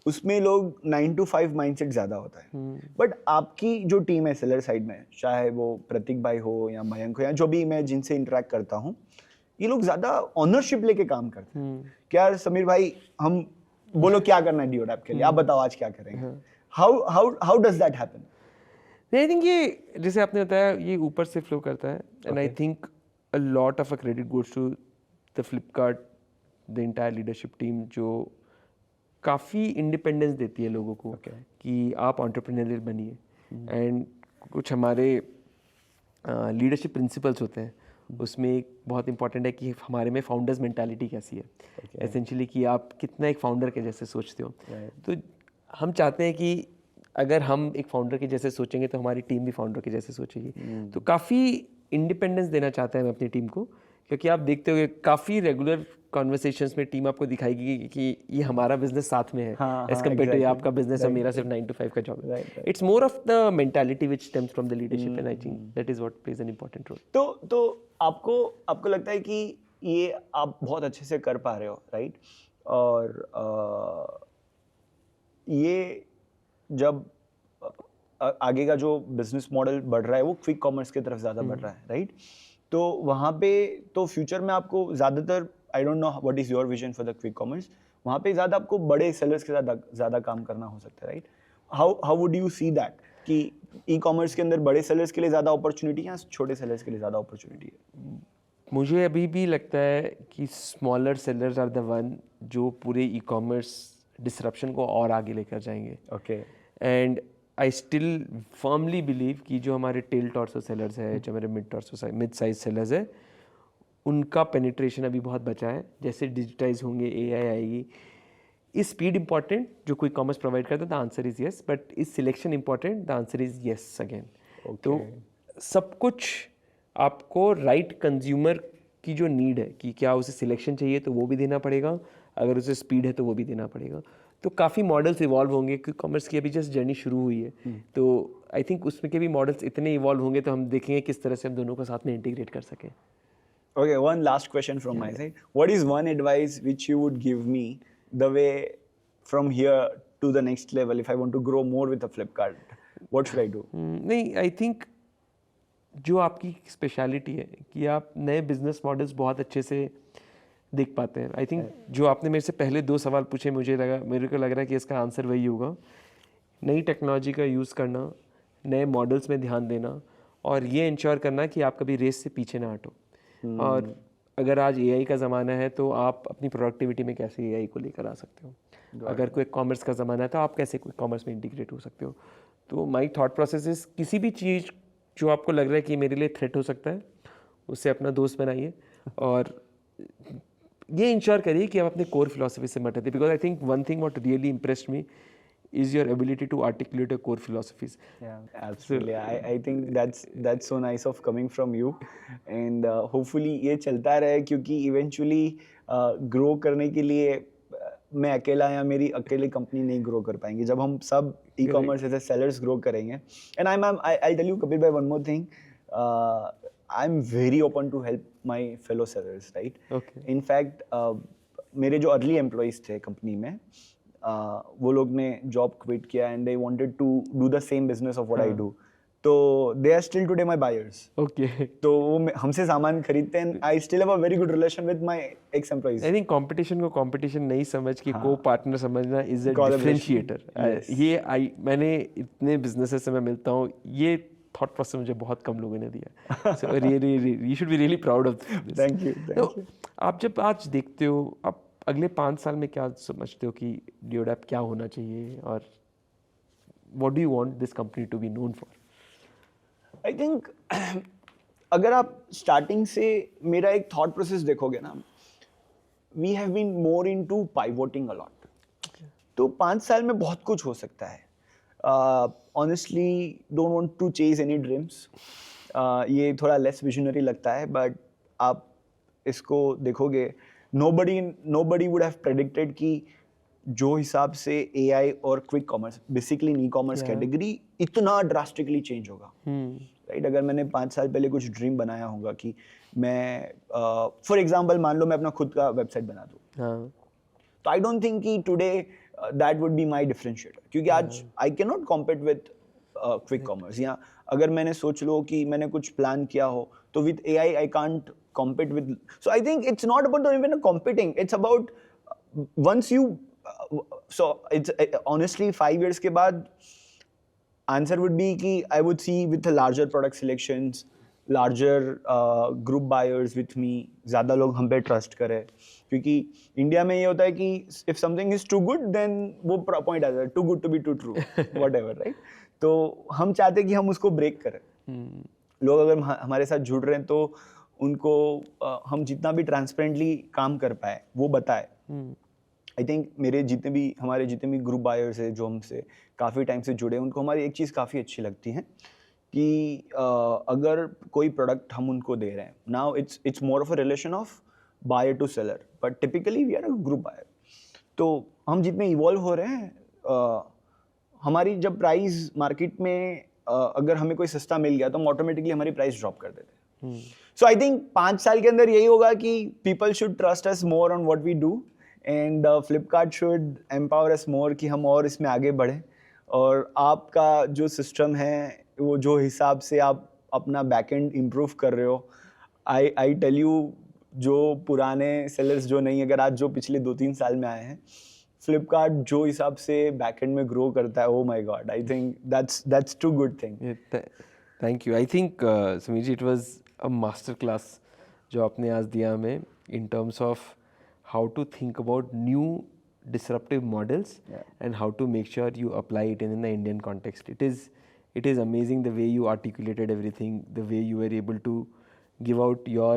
उसमें लोग 9 to 5 माइंडसेट ज़्यादा होता है. बट आपकी जो टीम है सेलर साइड में, चाहे वो प्रतीक भाई हो या मयंक हो या जो भी मैं जिनसे इंटरेक्ट करता हूँ, ये लोग ज़्यादा ऑनरशिप लेके काम करते हैं. क्या समीर भाई, हम बोलो क्या करना है डिओड ऐप के लिए, आप बताओ आज क्या करेंगे. How does that happen? I think ये जैसे आपने बताया, ये ऊपर से फ्लो करता है. And I think a lot of a credit goes to the Flipkart, the entire leadership team, जो काफ़ी इंडिपेंडेंस देती है लोगों को कि आप एंटरप्रेन्योरियल बनिए. एंड कुछ हमारे लीडरशिप प्रिंसिपल्स होते हैं, उसमें एक बहुत इंपॉर्टेंट है कि हमारे में फाउंडर्स मेंटालिटी कैसी है. एसेंशियली कि आप कितना एक फाउंडर के जैसे सोचते हो. तो हम चाहते हैं कि अगर हम एक फाउंडर के जैसे सोचेंगे तो हमारी टीम भी फाउंडर के जैसे सोचेगी। तो काफ़ी इंडिपेंडेंस देना चाहता है मैं अपनी टीम को, क्योंकि आप देखते हो काफ़ी रेगुलर कॉन्वर्सेशंस में टीम आपको दिखाएगी कि ये हमारा बिजनेस साथ में है एज कम्पेयर टू आपका बिजनेस और मेरा सिर्फ 9 to 5 का जॉब है। It's more of the mentality which stems from the leadership and I think that is what plays an important role. तो आपको लगता है कि ये आप बहुत अच्छे से कर पा रहे हो, राइट? और ये जब आगे का जो बिजनेस मॉडल बढ़ रहा है वो क्विक कॉमर्स की तरफ ज़्यादा बढ़ रहा है, राइट? तो वहाँ पे तो फ्यूचर में आपको ज़्यादातर, I don't know what is your vision for the quick commerce, वहाँ पे ज़्यादा आपको बड़े सेलर्स के साथ ज़्यादा काम करना हो सकता है, right? How would you see that कि ई कॉमर्स के अंदर बड़े सेलर्स के लिए ज़्यादा अपॉर्चुनिटी या छोटे सेलर्स के लिए ज़्यादा अपॉर्चुनिटी है? मुझे अभी भी लगता है कि smaller sellers are the one जो पूरे ई कॉमर्स डिसरप्शन को और आगे लेकर जाएंगे। Okay. And I still firmly believe कि जो हमारे टेल टॉर्सो सेलर्स है, जो हमारे मिड साइज सेलर्स है, उनका पेनिट्रेशन अभी बहुत बचा है। जैसे डिजिटाइज होंगे, AI आएगी, इज स्पीड इंपॉर्टेंट जो कोई कॉमर्स प्रोवाइड करता है? The answer is yes, but is selection important? The answer is yes again. तो सब कुछ आपको राइट कंज्यूमर की जो नीड है कि क्या उसे सिलेक्शन चाहिए तो वो भी देना पड़ेगा, अगर उसे स्पीड है तो वो भी देना पड़ेगा। तो काफ़ी मॉडल्स इवॉल्व होंगे, क्योंकि कॉमर्स की अभी जस्ट जर्नी शुरू हुई है। तो आई थिंक उसमें के भी मॉडल्स इतने इवॉल्व होंगे तो हम देखेंगे किस तरह से हम दोनों को साथ में इंटीग्रेट कर सकें। Okay, one last question from my side. What is one advice which you would give me the way from here to the next level if I want to grow more with a Flipkart? What should I do? नहीं, आई थिंक जो आपकी स्पेशलिटी है कि आप नए बिजनेस मॉडल्स बहुत अच्छे से देख पाते हैं। आई थिंक जो आपने मेरे से पहले 2 सवाल पूछे, मेरे को लग रहा है कि इसका आंसर वही होगा। नई टेक्नोलॉजी का यूज़ करना, नए मॉडल्स में ध्यान देना, और ये इंश्योर करना कि आप कभी रेस से पीछे ना हटो। और अगर आज AI का ज़माना है तो आप अपनी प्रोडक्टिविटी में कैसे AI को लेकर आ सकते हो। अगर कोई कॉमर्स का ज़माना है तो आप कैसे कोई कॉमर्स में इंटीग्रेट हो सकते हो। तो माई थॉट प्रोसेस इज, किसी भी चीज़ जो आपको लग रहा है कि मेरे लिए थ्रेट हो सकता है, उससे अपना दोस्त बनाइए और ये इंश्योर करिए कि आप अपने कोर फिलोसफी से मत हटिए। Because I think one thing what really impressed me is your ability to articulate your core philosophies. Yeah, absolutely. I think that's so nice of coming from you, and hopefully ये चलता रहे, क्योंकि eventually grow करने के लिए मैं अकेला या मेरी अकेली कंपनी नहीं ग्रो कर पाएंगे। जब हम सब e-commerce ऐसे sellers ग्रो करेंगे, and I'll tell you Kapil bhai one more thing. I'm very open to help my fellow sellers, right? Okay. In fact, मेरे जो अर्ली एम्प्लॉइज थे कंपनी में, वो लोग ने जॉब क्विट किया and they wanted to do the same business of what I do, तो they are still today my buyers. Okay. तो वो हमसे सामान खरीदते हैं। I still have a very good relation with my ex employees. I think competition को कंपटीशन नहीं समझ के को पार्टनर समझना इज अ डिफरेंशिएटर। ये मैंने इतने बिजनेसेस से मैं मिलता हूँ, ये थॉट प्रोसेस मुझे बहुत कम लोगों ने दिया। So really you should be really proud of this. Thank you. आप जब आज देखते हो, आप अगले 5 साल में क्या समझते हो कि डियोडैप क्या होना चाहिए, और what do you want this company to be known for? I think अगर आप स्टार्टिंग से मेरा एक थॉट प्रोसेस देखोगे ना, we have been more into pivoting a lot. तो 5 साल में बहुत कुछ हो सकता है। Honestly don't want to chase any dreams. ये थोड़ा लेस विजनरी लगता है, बट आप इसको देखोगे, nobody would have predicted कि जो हिसाब से AI और quick commerce, basically e commerce category इतना ड्रास्टिकली चेंज होगा, राइट? अगर मैंने 5 साल पहले कुछ ड्रीम बनाया होगा कि मैं फॉर एग्जांपल मान लो मैं अपना खुद का वेबसाइट बना दूँ, तो आई डोंट थिंक कि today that would be my differentiator, क्योंकि आज I can not compete with quick commerce. या अगर मैंने सोच लो कि मैंने कुछ प्लान किया हो, तो with AI I can't compete with. So I think it's not about even competing, it's about once you so it's honestly 5 years के बाद answer would be कि I would see with a larger product selections, larger group buyers with me, ज़्यादा लोग हम पे ट्रस्ट करें, क्योंकि इंडिया में ये होता है कि if something is too good then वो पॉइंट आता है too good to be too true whatever, right? तो हम चाहते हैं कि हम उसको ब्रेक करें। लोग अगर हमारे साथ जुड़ रहे हैं तो उनको हम जितना भी ट्रांसपेरेंटली काम कर पाए वो बताए। आई थिंक हमारे जितने भी ग्रुप बायर्स है जो हमसे काफ़ी टाइम से जुड़े हैं, उनको हमारी एक चीज़ काफ़ी अच्छी लगती है कि अगर कोई प्रोडक्ट हम उनको दे रहे हैं, now it's more of a relation of buyer to seller, but typically we are a group buyer. तो हम जितने इवॉल्व हो रहे हैं, हमारी जब प्राइस मार्केट में अगर हमें कोई सस्ता मिल गया तो हम ऑटोमेटिकली हमारी प्राइस ड्रॉप कर देते हैं। सो आई थिंक 5 साल के अंदर यही होगा कि people should trust us more on what we do, and Flipkart should empower us more कि हम और इसमें आगे बढ़ें। और आपका जो सिस्टम है, वो जो हिसाब से आप अपना बैकएंड इम्प्रूव कर रहे हो, आई टेल यू, जो पुराने सेलर्स जो नहीं, अगर आज जो पिछले 2-3 साल में आए हैं, फ्लिपकार्ट जो हिसाब से बैकएंड में ग्रो करता है, oh my god, I think that's too good thing. Thank you. I think Sameer ji, it was a master class जो आपने आज दिया हमें in terms of how to think about new disruptive models and how to make sure you apply it in the Indian context. It is amazing the way you articulated everything, the way you were able to give out your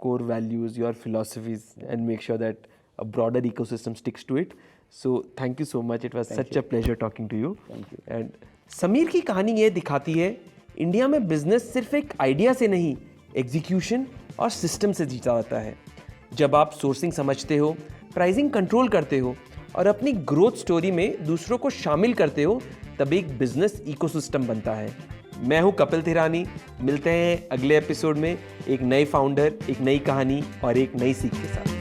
core values, your philosophies, and make sure that a broader ecosystem sticks to it. So thank you so much. It was such a pleasure talking to you. Thank you. And Sameer की कहानी ये दिखाती है इंडिया में बिजनेस सिर्फ एक आइडिया से नहीं, एग्जीक्यूशन और सिस्टम से जीता जाता है। जब आप सोर्सिंग समझते हो, प्राइसिंग कंट्रोल करते हो और अपनी ग्रोथ स्टोरी में दूसरों को शामिल करते हो, तब एक बिजनेस इकोसिस्टम बनता है। मैं हूं कपिल थिरानी। मिलते हैं अगले एपिसोड में एक नए फाउंडर, एक नई कहानी और एक नई सीख के साथ।